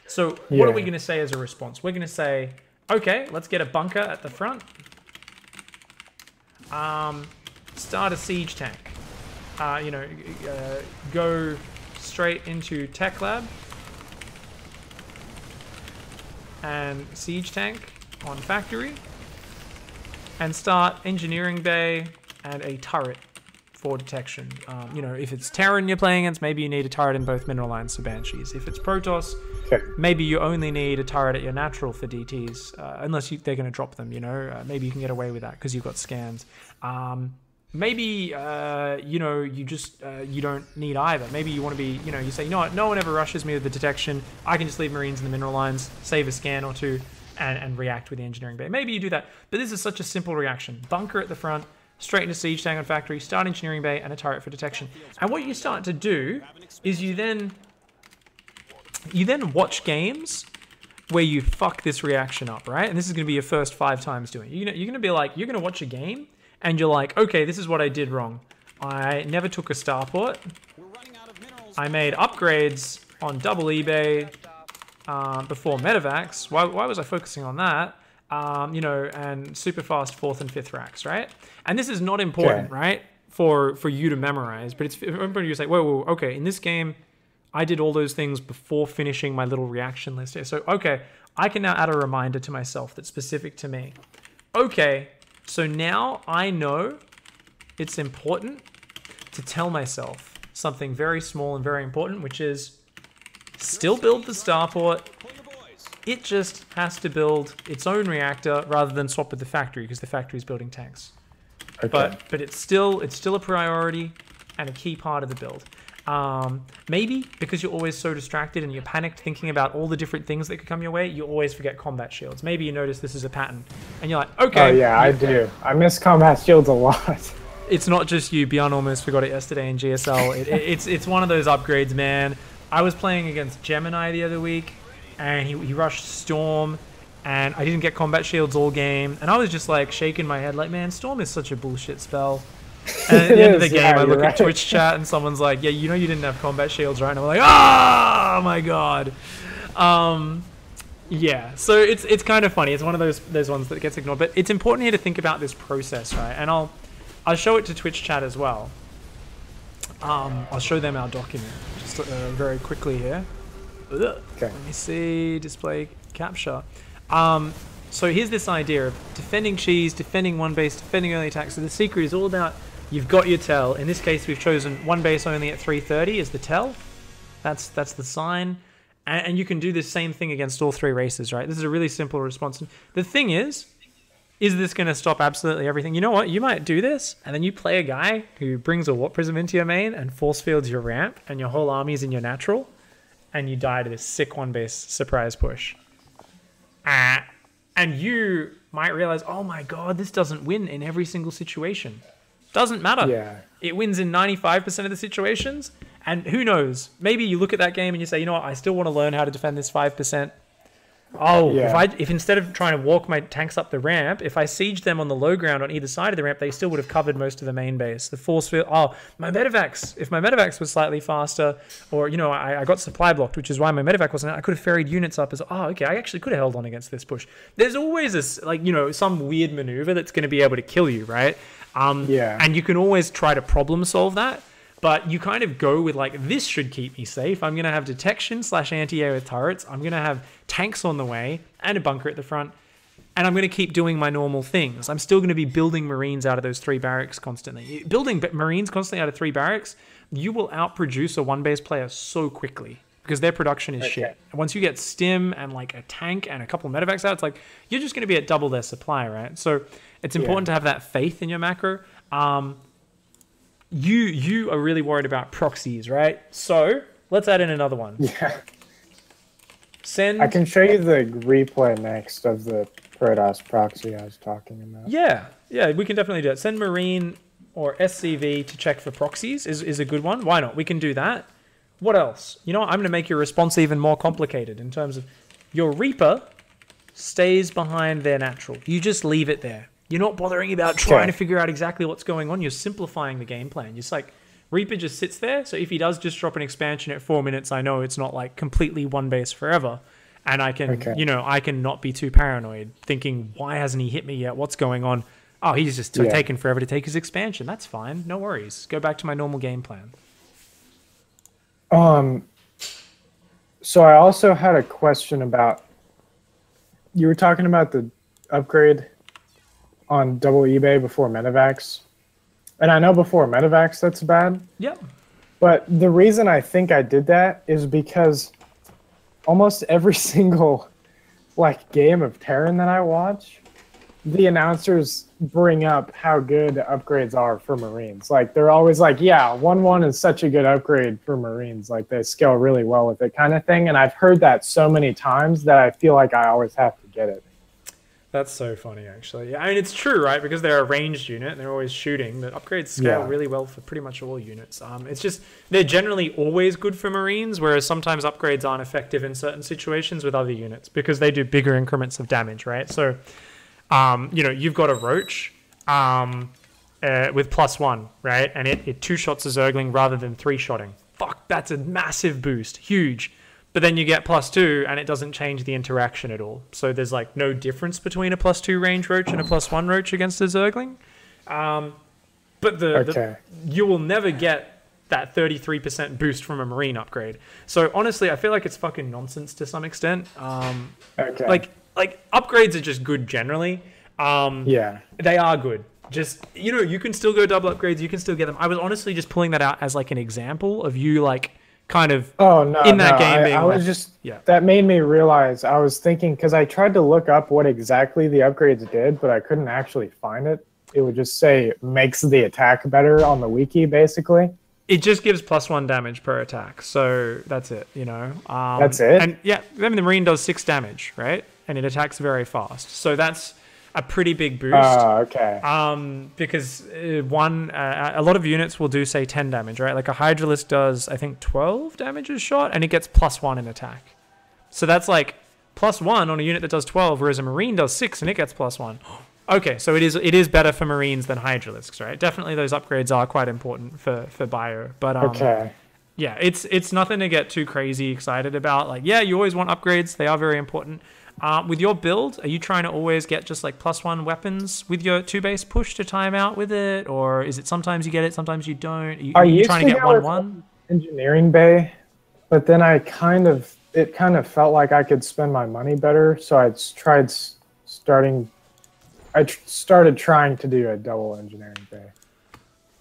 So what are we going to say as a response? We're going to say, okay, let's get a bunker at the front. Start a siege tank. Go straight into tech lab and siege tank on factory, and start engineering bay and a turret for detection. If it's Terran you're playing against, maybe you need a turret in both mineral lines for banshees. If it's Protoss, maybe you only need a turret at your natural for DTs, unless they're going to drop them. Maybe you can get away with that because you've got scans. maybe you know, you just you don't need either. Maybe you want to be, you know, you say, you know what, no one ever rushes me with the detection. I can just leave Marines in the mineral lines, save a scan or two, and react with the engineering bay. Maybe you do that, but this is such a simple reaction. Bunker at the front, straight into siege tank on factory, start engineering bay, and a turret for detection. And what you start to do is you then watch games where you fuck this reaction up, right? And this is going to be your first 5 times doing it. You're going to be like, you're going to watch a game, and you're like, okay, this is what I did wrong. I never took a starport. I made upgrades on double eBay before medevacs. Why was I focusing on that? You know, and super fast 4th and 5th racks, right? And this is not important, right? For you to memorize, but it's important you say, whoa, okay, in this game, I did all those things before finishing my little reaction list here. So, okay, I can now add a reminder to myself that's specific to me. Okay, so now I know it's important to tell myself something very small and very important, which is still build the starport. It just has to build its own reactor rather than swap with the factory because the factory is building tanks. Okay. But it's still a priority and a key part of the build. Maybe because you're always so distracted and you're panicked thinking about all the different things that could come your way, you always forget combat shields. Maybe you notice this is a pattern and you're like, okay. Oh yeah, I do. I miss combat shields a lot. It's not just you. Beyond almost forgot it yesterday in GSL. It's one of those upgrades, man. I was playing against Gemini the other week and he rushed Storm and I didn't get combat shields all game. And I was just like shaking my head like, man, Storm is such a bullshit spell. And at the end of the game, I look at Twitch chat and someone's like, yeah, you know you didn't have combat shields, right? And I'm like, oh my god. Yeah, so it's kind of funny. It's one of those ones that gets ignored. But it's important here to think about this process, right? And I'll show it to Twitch chat as well. I'll show them our document just very quickly here. Okay. Let me see, display capture. So here's this idea of defending cheese, defending one base, defending early attacks. So the secret is all about you've got your tell. In this case, we've chosen one base only at 330 as the tell. That's the sign. And you can do the same thing against all 3 races, right? This is a really simple response. The thing is this going to stop absolutely everything? You know what? You might do this, and then you play a guy who brings a Warp Prism into your main and force fields your ramp, and your whole army's in your natural, and you die to this sick one base surprise push. And you might realize, oh my god, this doesn't win in every single situation. Doesn't matter. Yeah. It wins in 95% of the situations. And who knows? Maybe you look at that game and you say, you know what, I still want to learn how to defend this 5%. Oh, yeah. If instead of trying to walk my tanks up the ramp, if I siege them on the low ground on either side of the ramp, they still would have covered most of the main base. The force field, my medevacs. If my medevacs was slightly faster, or, you know, I got supply blocked, which is why my medevac wasn't out, I could have ferried units up as, okay, I actually could have held on against this push. There's always this, like, you know, some weird maneuver that's going to be able to kill you, right? Yeah. And you can always try to problem solve that. But you kind of go with like, this should keep me safe. I'm going to have detection / anti-air with turrets. I'm going to have tanks on the way and a bunker at the front. And I'm going to keep doing my normal things. I'm still going to be building Marines out of those 3 barracks constantly. Building Marines constantly out of 3 barracks, you will outproduce a one-base player so quickly because their production is shit. And once you get stim and like a tank and a couple of medevacs out, it's like, you're just going to be at double their supply, right? So it's important to have that faith in your macro. You are really worried about proxies, right? So let's add in another one. Yeah. I can show you the replay next of the Protoss proxy I was talking about. Yeah, we can definitely do it. Send Marine or SCV to check for proxies is a good one. Why not? We can do that. What else? You know what? I'm going to make your response even more complicated in terms of your Reaper stays behind their natural. You just leave it there. You're not bothering about trying to figure out exactly what's going on. You're simplifying the game plan. It's like Reaper just sits there. So if he does just drop an expansion at 4 minutes, I know it's not like completely one base forever. And I can, you know, I can not be too paranoid thinking, why hasn't he hit me yet? What's going on? Oh, he's just taking forever to take his expansion. That's fine. No worries. Go back to my normal game plan. So I also had a question about, you were talking about the upgrade on double eBay before medevacs. And I know before medevacs that's bad. Yep. But the reason I think I did that is because almost every single like game of Terran that I watch, the announcers bring up how good upgrades are for Marines. Like they're always like, yeah, 1-1 is such a good upgrade for Marines. Like they scale really well with it kind of thing. And I've heard that so many times that I feel like I always have to get it. That's so funny, actually. Yeah, I mean, it's true, right? Because they're a ranged unit and they're always shooting. The upgrades scale really well for pretty much all units. It's just they're generally always good for Marines, whereas sometimes upgrades aren't effective in certain situations with other units because they do bigger increments of damage, right? So, you know, you've got a Roach with +1, right? And it 2-shots a Zergling rather than 3-shotting. Fuck, that's a massive boost. Huge. But then you get +2 and it doesn't change the interaction at all. So there's like no difference between a +2 range Roach and a +1 Roach against a Zergling. But you will never get that 33% boost from a Marine upgrade. So honestly, I feel like it's fucking nonsense to some extent. Like upgrades are just good generally. They are good. Just, you know, you can still go double upgrades. You can still get them. I was honestly just pulling that out as like an example of you like kind of in that game. I was just that made me realize I was thinking because I tried to look up what exactly the upgrades did, but I couldn't actually find it. It would just say makes the attack better on the wiki, basically. It just gives +1 damage per attack, so that's it. You know, that's it. And yeah, I mean the Marine does 6 damage, right? And it attacks very fast, so that's a pretty big boost. Because a lot of units will do say 10 damage, right? Like a Hydralisk does, I think 12 damage a shot, and it gets +1 in attack. So that's like +1 on a unit that does 12, whereas a Marine does 6 and it gets +1. Okay, so it is better for Marines than Hydralisks, right? Definitely those upgrades are quite important for bio, but yeah, it's nothing to get too crazy excited about. Like, yeah, you always want upgrades; they are very important. With your build, are you trying to always get just like +1 weapons with your 2-base push to time out with it? Or is it sometimes you get it, sometimes you don't? Are you trying to get 1-1? Engineering bay, but then it kind of felt like I could spend my money better. So I started trying to do a double engineering bay.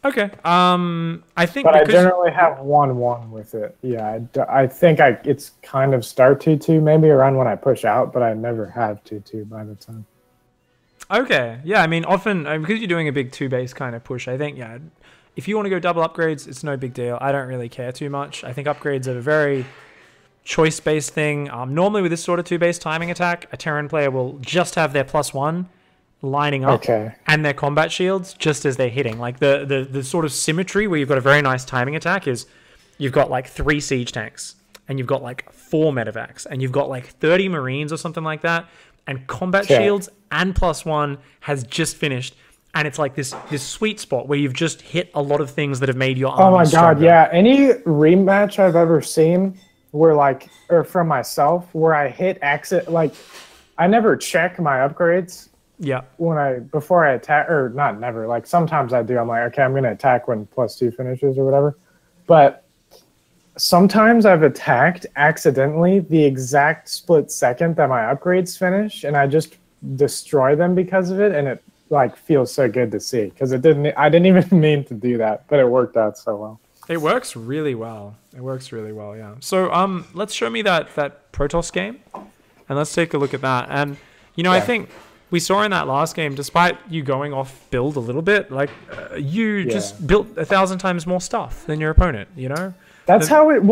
Okay. I think, but I generally have 1-1 with it. Yeah, I think it's kind of start 2-2 maybe around when I push out, but I never have 2-2 by the time. Okay. Yeah, I mean, often because you're doing a big 2-base kind of push, I think if you want to go double upgrades, it's no big deal. I don't really care too much. I think upgrades are a very choice-based thing. Normally with this sort of 2-base timing attack, a Terran player will just have their +1 lining up and their combat shields just as they're hitting. Like the sort of symmetry where you've got a very nice timing attack is you've got like 3 siege tanks and you've got like 4 medevacs and you've got like 30 Marines or something like that, and combat shields and +1 has just finished, and it's like this sweet spot where you've just hit a lot of things that have made your army stronger. Yeah, any rematch I've ever seen where or from myself where I hit exit, like I never check my upgrades. Yeah. Before I attack, or not never, like sometimes I do. I'm like, okay, I'm going to attack when +2 finishes or whatever. But sometimes I've attacked accidentally the exact split second that my upgrades finish, and I just destroy them because of it, and it like feels so good to see because I didn't even mean to do that, but it worked out so well. It works really well. Yeah. So let's show me that Protoss game, and let's take a look at that. And you know, I think we saw in that last game, despite you going off build a little bit, like you just built 1,000 times more stuff than your opponent, you know? That's how it,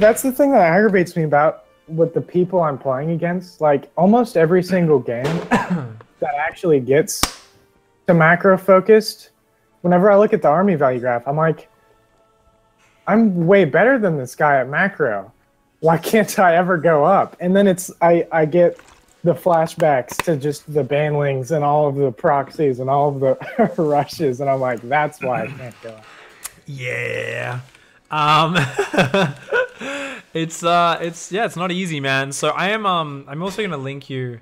that's the thing that aggravates me about with the people I'm playing against. Like almost every single game that actually gets to macro focused, whenever I look at the army value graph, I'm like, I'm way better than this guy at macro. Why can't I ever go up? And then I get the flashbacks to just the banlings and all of the proxies and all of the rushes, and I'm like, that's why I can't go. Yeah. It's not easy, man. So I'm also gonna link you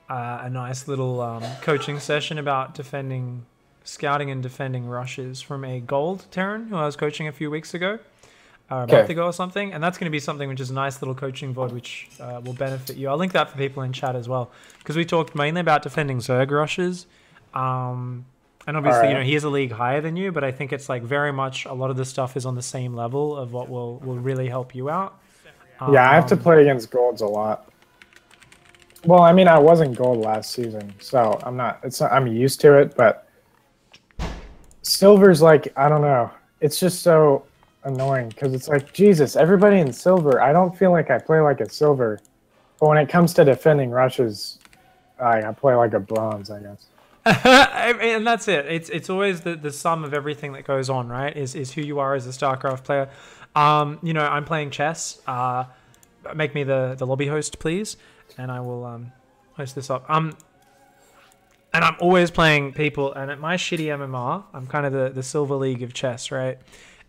a nice little coaching session about scouting and defending rushes from a gold Terran who I was coaching a few weeks ago. A month ago or something, and that's going to be something which is a nice little coaching VOD which will benefit you. I'll link that for people in chat as well, because we talked mainly about defending Zerg rushes, and obviously you know he is a league higher than you, but I think it's like very much a lot of the stuff is on the same level of what will really help you out. I have to play against golds a lot. Well, I mean, I wasn't gold last season, so I'm not. I'm used to it, but silver's like, I don't know. It's just so annoying because it's like, Jesus, everybody in silver. I don't feel like I play like a silver, but when it comes to defending rushes, I play like a bronze, I guess. And that's it. It's always the sum of everything that goes on, right? Is who you are as a StarCraft player. You know, I'm playing chess. Make me the lobby host, please, and I will host this up. And I'm always playing people, and at my shitty MMR, I'm kind of the silver league of chess, right?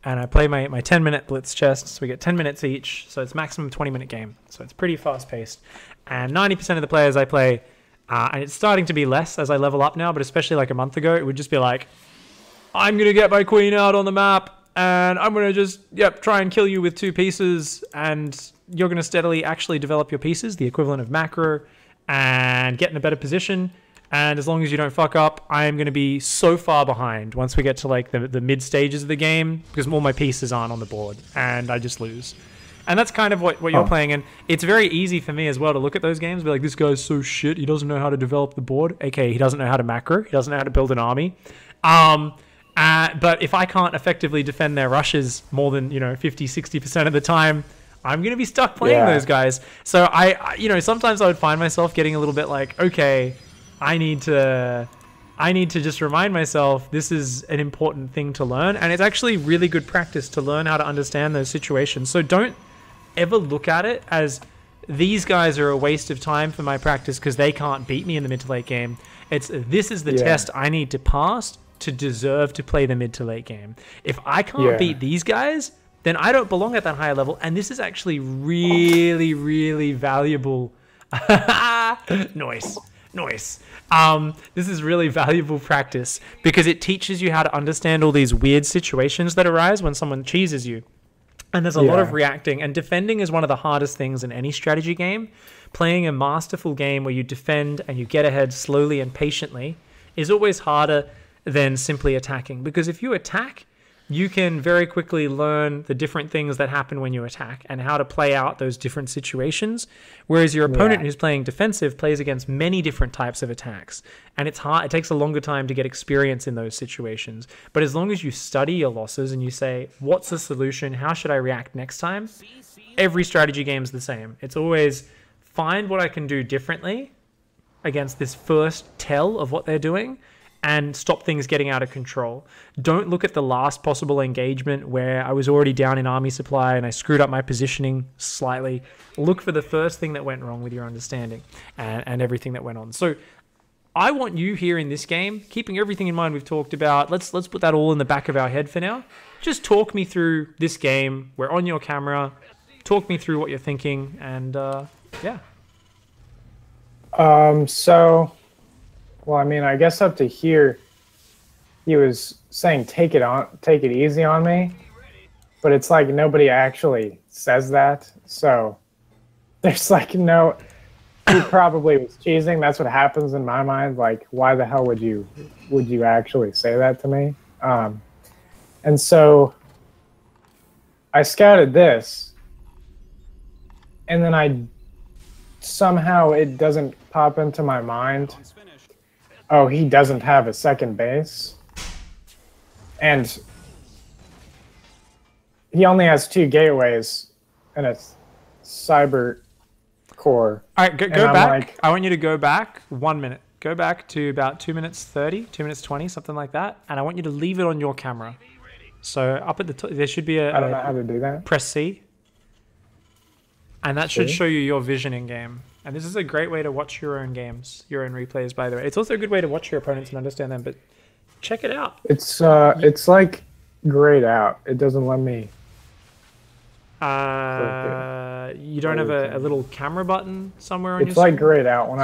And I play my 10-minute blitz chess, so we get 10 minutes each, so it's maximum 20-minute game. So it's pretty fast-paced. And 90% of the players I play, and it's starting to be less as I level up now, but especially like a month ago, it would just be like, I'm going to get my queen out on the map, and I'm going to just, try and kill you with 2 pieces, and you're going to steadily actually develop your pieces, the equivalent of macro, and get in a better position. And as long as you don't fuck up, I'm going to be so far behind once we get to like the mid stages of the game, because all my pieces aren't on the board, and I just lose. And that's kind of what you're playing, and it's very easy for me as well to look at those games and be like, this guy's so shit, he doesn't know how to develop the board, aka he doesn't know how to macro, he doesn't know how to build an army. But if I can't effectively defend their rushes more than 50-60% of the time, I'm going to be stuck playing those guys. So I sometimes I would find myself getting a little bit like, okay, I need to just remind myself this is an important thing to learn, and it's actually really good practice to learn how to understand those situations. So don't ever look at it as these guys are a waste of time for my practice because they can't beat me in the mid to late game. This is the test I need to pass to deserve to play the mid to late game. If I can't beat these guys, then I don't belong at that higher level, and this is actually really, really valuable. Noise. This is really valuable practice because it teaches you how to understand all these weird situations that arise when someone cheeses you. And there's a lot of reacting, and defending is one of the hardest things in any strategy game. Playing a masterful game where you defend and you get ahead slowly and patiently is always harder than simply attacking, because if you attack, you can very quickly learn the different things that happen when you attack and how to play out those different situations. Whereas your opponent who's playing defensive plays against many different types of attacks. And it's hard. It takes a longer time to get experience in those situations. But as long as you study your losses and you say, what's the solution? How should I react next time? Every strategy game is the same. It's always find what I can do differently against this first tell of what they're doing, and stop things getting out of control. Don't look at the last possible engagement where I was already down in army supply and I screwed up my positioning slightly. Look for the first thing that went wrong with your understanding and everything that went on. So I want you here in this game, keeping everything in mind we've talked about, let's put that all in the back of our head for now. Just talk me through this game. We're on your camera. Talk me through what you're thinking, and Well, I mean, I guess up to here, he was saying take it easy on me, but it's like nobody actually says that. So there's like no, he probably was cheesing. That's what happens in my mind. Like, why the hell would you actually say that to me? And so I scouted this, and then somehow it doesn't pop into my mind. Oh, he doesn't have a second base. And he only has 2 gateways and a cyber core. All right, go back. I want you to go back 1 minute. Go back to about 2 minutes 30, 2 minutes 20, something like that. And I want you to leave it on your camera. So up at the top, there should be I don't know how to do that. Press C. And that should show you your vision in game. And this is a great way to watch your own games, your own replays, by the way. It's also a good way to watch your opponents and understand them, but check it out. It's like grayed out. It doesn't let me. You don't have a little camera button somewhere on your screen? It's like grayed out when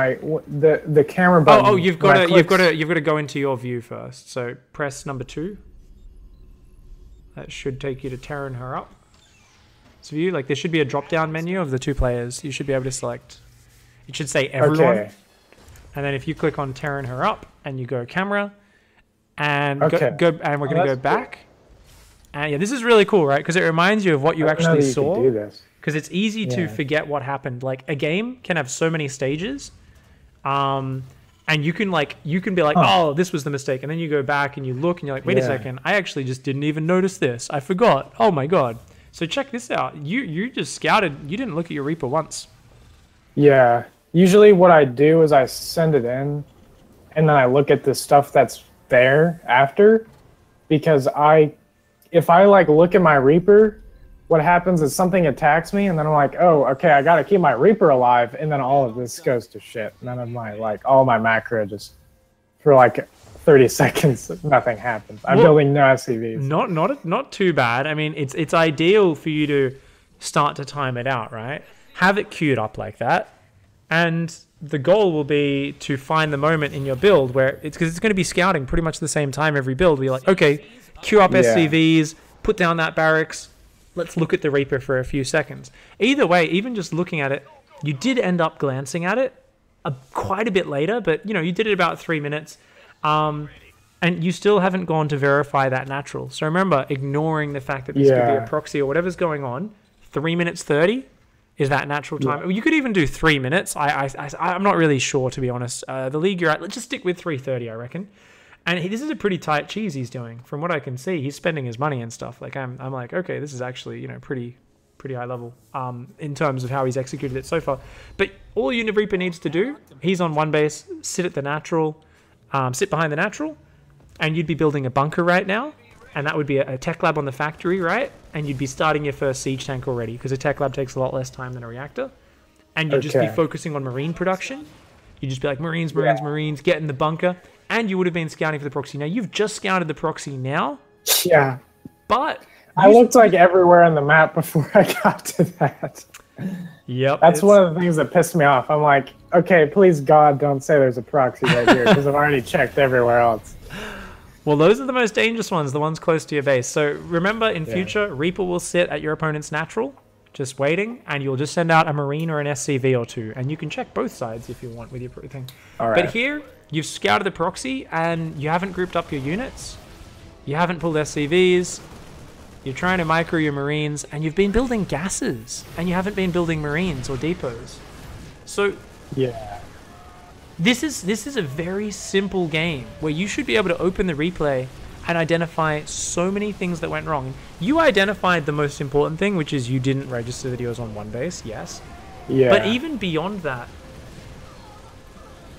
the camera button. Oh, you've got to go into your view first. So press number 2. That should take you to Terran her up. So view, like there should be a drop-down menu of the 2 players. You should be able to select. It should say everyone. Okay. And then if you click on Terran her up and you go camera, and go and we're gonna go back. Cool. And yeah, this is really cool, right? Because it reminds you of what you actually saw. Because it's easy to forget what happened. Like a game can have so many stages And you can be like, oh, this was the mistake. And then you go back and you look and you're like, wait a second, I actually just didn't even notice this. I forgot. Oh my God. So check this out. You just scouted. You didn't look at your Reaper once. Yeah. Usually what I do is I send it in and then I look at the stuff that's there after, because if I like look at my Reaper, what happens is something attacks me, and then I'm like, oh, okay, I gotta keep my Reaper alive, and then all of this goes to shit. None of my all my macro just for like 30 seconds, nothing happens. I'm building no SCVs. Not too bad. I mean, it's ideal for you to start to time it out, right? Have it queued up like that, and the goal will be to find the moment in your build where because it's going to be scouting pretty much the same time every build. Where you're like, okay, queue up SCVs, put down that barracks. Let's look at the Reaper for a few seconds. Either way, even just looking at it, you did end up glancing at it quite a bit later, but you did it about 3 minutes, and you still haven't gone to verify that natural. So remember, ignoring the fact that this could be a proxy or whatever's going on, 3 minutes 30 is that natural time. Yeah. You could even do 3 minutes. I'm not really sure, to be honest. The league you're at, let's just stick with 3:30, I reckon. And this is a pretty tight cheese he's doing. From what I can see, he's spending his money and stuff. Like I'm like, okay, this is actually pretty high level in terms of how he's executed it so far. But all Unit Reaper needs to do, he's on one base, sit at the natural, sit behind the natural, and you'd be building a bunker right now, and that would be a tech lab on the factory, right? And you'd be starting your first siege tank already, because a tech lab takes a lot less time than a reactor. And you'd just be focusing on marine production. You'd just be like, Marines, get in the bunker. And you would have been scouting for the proxy. Now, you've just scouted the proxy now. Yeah. But I looked like everywhere on the map before I got to that. Yep. That's one of the things that pissed me off. I'm like, okay, please God, don't say there's a proxy right here, because I've already checked everywhere else. Well, those are the most dangerous ones, the ones close to your base. So remember, in future, Reaper will sit at your opponent's natural, just waiting, and you'll just send out a Marine or an SCV or two, and you can check both sides if you want with your thing. All right. But here, you've scouted the proxy, and you haven't grouped up your units. You haven't pulled SCVs. You're trying to micro your Marines, and you've been building gases, and you haven't been building Marines or depots. So this is a very simple game where you should be able to open the replay and identify so many things that went wrong. You identified the most important thing, which is you didn't register that he was on one base, yes. Yeah. But even beyond that,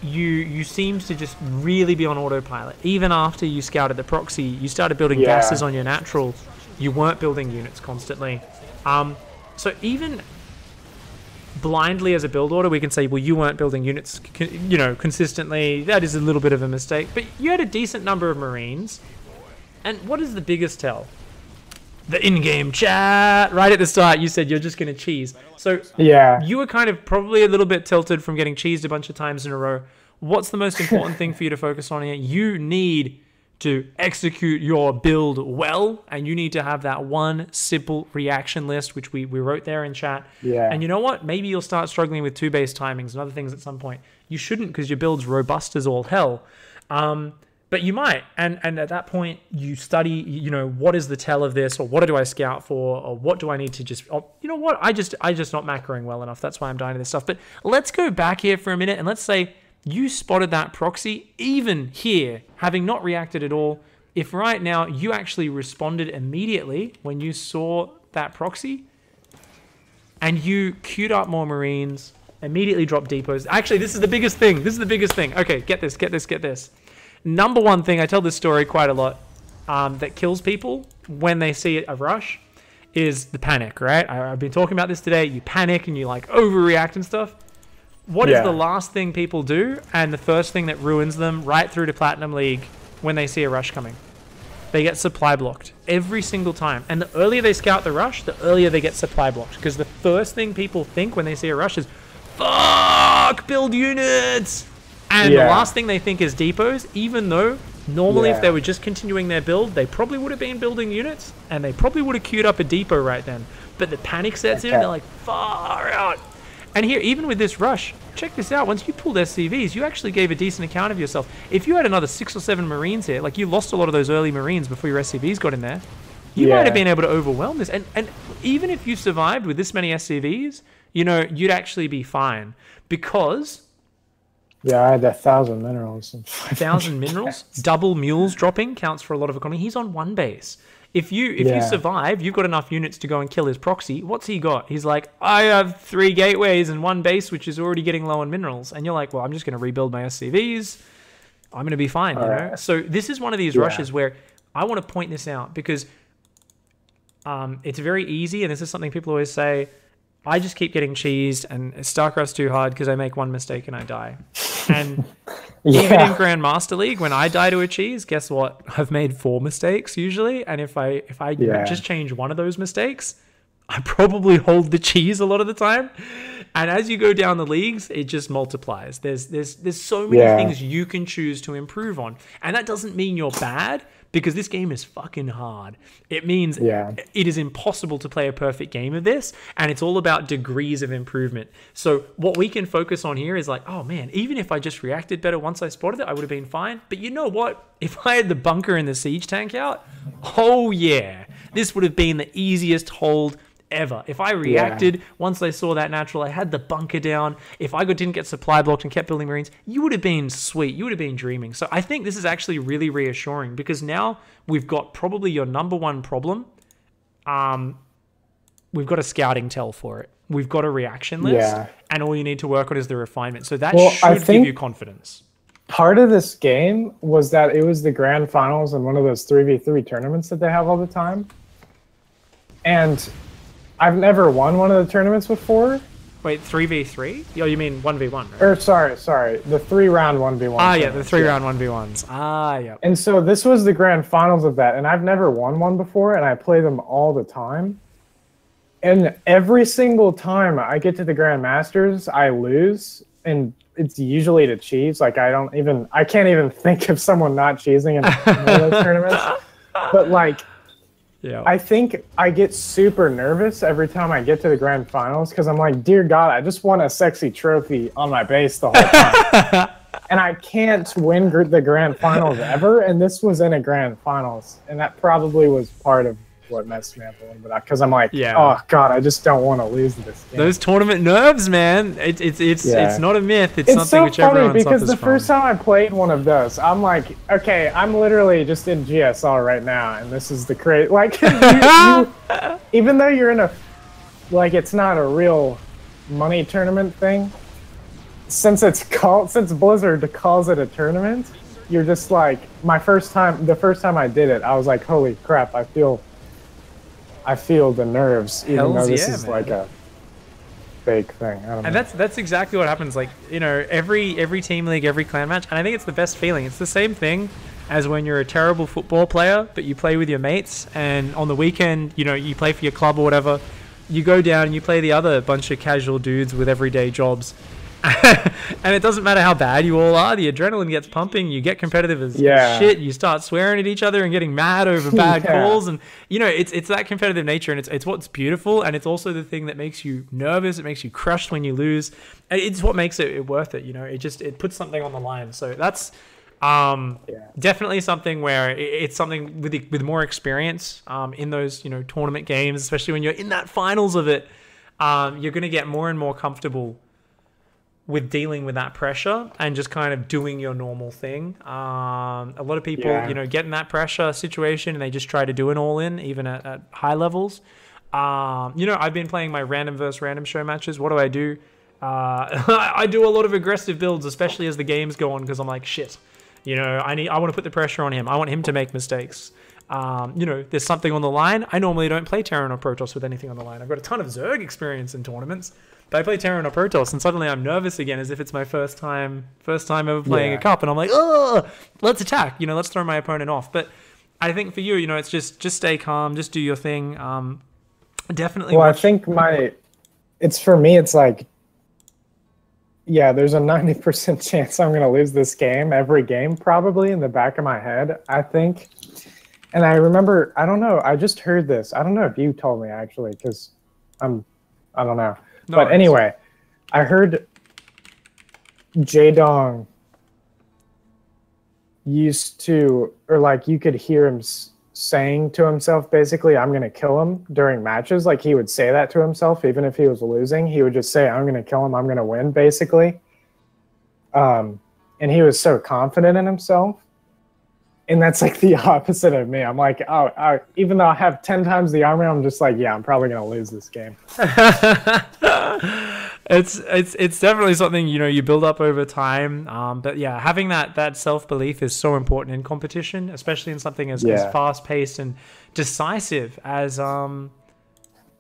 you seemed to just really be on autopilot. Even after you scouted the proxy, you started building gases on your natural. You weren't building units constantly. So even blindly as a build order, we can say, well, you weren't building units consistently. That is a little bit of a mistake. But you had a decent number of Marines. And what is the biggest tell? The in-game chat. Right at the start, you said you're just going to cheese. So you were kind of probably a little bit tilted from getting cheesed a bunch of times in a row. What's the most important thing for you to focus on here? You need to execute your build well, and you need to have that one simple reaction list, which we wrote there in chat. Yeah. And you know what? Maybe you'll start struggling with two-base timings and other things at some point. You shouldn't, because your build's robust as all hell. But you might, and at that point, you study, what is the tell of this, or what do I scout for, or what do I need to just, you know what, I just not macroing well enough. That's why I'm dying to this stuff. But let's go back here for a minute, and let's say you spotted that proxy, even here, having not reacted at all. If right now you actually responded immediately when you saw that proxy, and you queued up more Marines, immediately dropped depots. Actually, this is the biggest thing. Okay, get this. Number one thing, I tell this story quite a lot, that kills people when they see a rush is the panic, right? I've been talking about this today. You panic and you overreact and stuff. What is the last thing people do, and the first thing that ruins them right through to Platinum League when they see a rush coming? They get supply blocked every single time. And the earlier they scout the rush, the earlier they get supply blocked. Because the first thing people think when they see a rush is, fuck, build units! And the last thing they think is depots, even though normally if they were just continuing their build, they probably would have been building units, and they probably would have queued up a depot right then. But the panic sets in, they're like, far out. And here, even with this rush, check this out. Once you pulled SCVs, you actually gave a decent account of yourself. If you had another 6 or 7 Marines here, you lost a lot of those early Marines before your SCVs got in there, you might have been able to overwhelm this. And even if you survived with this many SCVs, you'd actually be fine. Because Yeah, I had 1,000 minerals. 1,000 minerals. Double mules dropping counts for a lot of economy. He's on one base. If you survive, you've got enough units to go and kill his proxy. What's he got? He's like, I have 3 gateways and 1 base, which is already getting low on minerals. And you're like, well, I'm just going to rebuild my SCVs. I'm going to be fine, you know? Right. So this is one of these rushes where I want to point this out because it's very easy, and this is something people always say, I just keep getting cheesed, and StarCraft's too hard because I make one mistake and I die. And even in Grandmaster League, when I die to a cheese, guess what? I've made 4 mistakes usually, and if I just change one of those mistakes, I probably hold the cheese a lot of the time. And as you go down the leagues, it just multiplies. There's so many things you can choose to improve on, and that doesn't mean you're bad. Because this game is fucking hard. It means it is impossible to play a perfect game of this, and it's all about degrees of improvement. So what we can focus on here is like, oh man, even if I just reacted better once I spotted it, I would have been fine. But you know what? If I had the bunker and the siege tank out, oh yeah, this would have been the easiest hold ever. If I reacted once I saw that natural, I had the bunker down. If I didn't get supply blocked and kept building marines, you would have been sweet. You would have been dreaming. So I think this is actually really reassuring because now we've got probably your number one problem. We've got a scouting tell for it. We've got a reaction list, and all you need to work on is the refinement. So that should give you confidence. Part of this game was that it was the grand finals in one of those 3v3 tournaments that they have all the time, and I've never won one of the tournaments before. Wait, 3v3? Oh, you mean 1v1, right? Or sorry, the 3-round 1v1. Ah, yeah, the 3-round 1v1s. Ah, yeah. And so this was the grand finals of that, and I've never won one before, and I play them all the time. And every single time I get to the Grand Masters, I lose, and it's usually to cheese. Like I can't even think of someone not cheesing in one of those tournaments. But like, I think I get super nervous every time I get to the grand finals because I'm like, dear God, I just won a sexy trophy on my base the whole time. And I can't win the grand finals ever. And this was in a grand finals. And that probably was part of what messed me up a little bit because I'm like, oh God, I just don't want to lose this game. Those tournament nerves, man. It's not a myth. It's something so which everyone funny because suffers the first time I played one of those, I'm like, okay, I'm literally just in GSR right now, and this is the crazy. Like, even though you're in a, like, it's not a real money tournament thing. Since Blizzard calls it a tournament, you're just like, the first time I did it, I was like, holy crap, I feel the nerves, even though this is like a fake thing. I don't know. And that's exactly what happens. Like, you know, every team league, every clan match, and I think it's the best feeling. It's the same thing as when you're a terrible football player, but you play with your mates, and on the weekend, you know, you play for your club or whatever. You go down and you play the other bunch of casual dudes with everyday jobs. And it doesn't matter how bad you all are, the adrenaline gets pumping, you get competitive as shit, you start swearing at each other and getting mad over bad calls, and you know, it's that competitive nature, and it's what's beautiful, and it's also the thing that makes you nervous, it makes you crushed when you lose, and it's what makes it worth it, you know, it puts something on the line. So that's definitely something where it's something with more experience in those, you know, tournament games, especially when you're in that finals of it, you're going to get more and more comfortable with dealing with that pressure and just kind of doing your normal thing. A lot of people, you know, get in that pressure situation and they just try to do an all-in, even at high levels. You know, I've been playing my random versus random show matches. What do? I do a lot of aggressive builds, especially as the games go on, because I'm like, shit, you know, I want to put the pressure on him. I want him to make mistakes. You know, there's something on the line. I normally don't play Terran or Protoss with anything on the line. I've got a ton of Zerg experience in tournaments, but I play Terran or Protoss, and suddenly I'm nervous again, as if it's my first time ever playing a cup, and I'm like, oh, let's attack. You know, let's throw my opponent off. But I think for you, you know, it's just stay calm, just do your thing. Definitely. Well, I think for me, it's like, yeah, there's a 90% chance I'm going to lose this game, every game, probably, in the back of my head, I think. And I remember, I don't know, I just heard this. I don't know if you told me, actually, because I don't know. No, but anyway, I heard Jaedong used to, or like you could hear him saying to himself, basically, I'm going to kill him during matches. Like he would say that to himself, even if he was losing. He would just say, I'm going to kill him, I'm going to win, basically. And he was so confident in himself. And that's like the opposite of me. I'm like, even though I have 10 times the armor, I'm just like, yeah, I'm probably gonna lose this game. It's definitely something, you know, you build up over time. But yeah, having that self-belief is so important in competition, especially in something as fast-paced and decisive as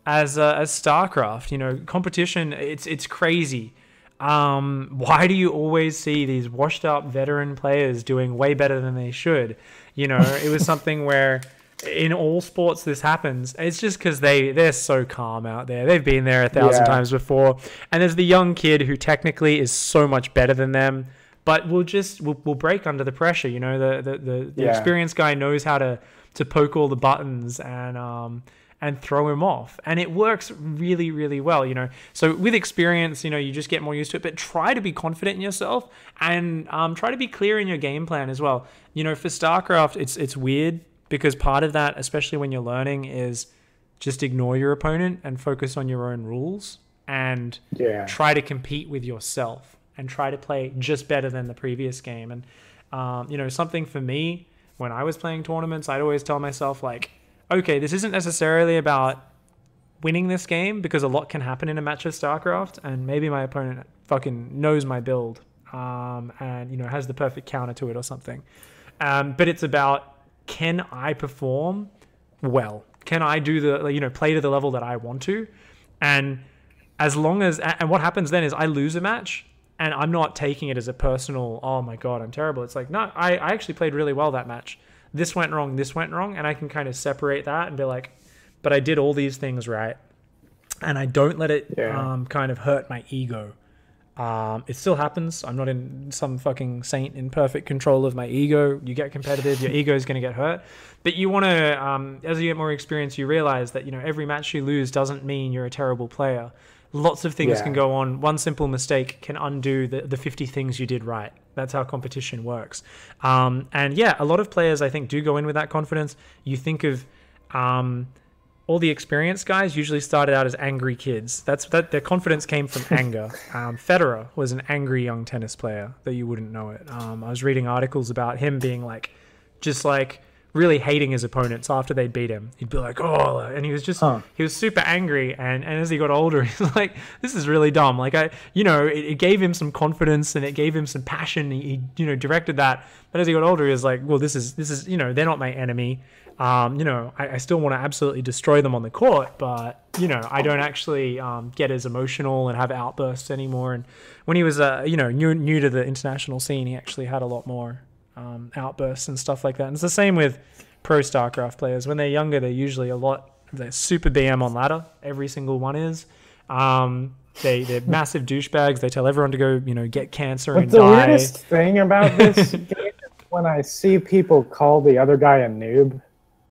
StarCraft. You know, competition, it's crazy. Why do you always see these washed up veteran players doing way better than they should? You know, it was something where in all sports this happens. It's just because they're so calm out there. They've been there 1,000 times before. And there's the young kid who technically is so much better than them, but will break under the pressure. You know, the experienced guy knows how to poke all the buttons and throw him off, and it works really, really well, you know. So with experience, you know, you just get more used to it, but try to be confident in yourself and try to be clear in your game plan as well. You know, for StarCraft, it's weird because part of that, especially when you're learning, is just ignore your opponent and focus on your own rules and try to compete with yourself and try to play just better than the previous game. And you know, something for me when I was playing tournaments, I'd always tell myself, like, okay, this isn't necessarily about winning this game because a lot can happen in a match of StarCraft, and maybe my opponent fucking knows my build and, you know, has the perfect counter to it or something. But it's about, can I perform well? Can I do play to the level that I want to? And as long as, and what happens then is I lose a match and I'm not taking it as a personal, oh my God, I'm terrible. It's like, no, I actually played really well that match. This went wrong, and I can kind of separate that and be like, but I did all these things right, and I don't let it kind of hurt my ego. It still happens. I'm not in some fucking saint in perfect control of my ego. You get competitive, your ego is going to get hurt, but you want to, as you get more experience, you realize that, you know, every match you lose doesn't mean you're a terrible player. Lots of things can go on. One simple mistake can undo the 50 things you did right. That's how competition works. And yeah, a lot of players, I think, do go in with that confidence. You think of all the experienced guys usually started out as angry kids. Their confidence came from anger. Federer was an angry young tennis player, that you wouldn't know it. I was reading articles about him being like, just like really hating his opponents after they beat him. He'd be like, oh, and he was just, he was super angry. And as he got older, he's like, this is really dumb. Like, it gave him some confidence and it gave him some passion. He directed that. But as he got older, he was like, well, this is, you know, they're not my enemy. You know, I still want to absolutely destroy them on the court, but, you know, I don't actually get as emotional and have outbursts anymore. And when he was, new to the international scene, he actually had a lot more outbursts and stuff like that. And it's the same with pro StarCraft players. When they're younger, they're usually they're super BM on ladder. Every single one is. They're massive douchebags. They tell everyone to go, you know, get cancer and die. The weirdest thing about this game is when I see people call the other guy a noob.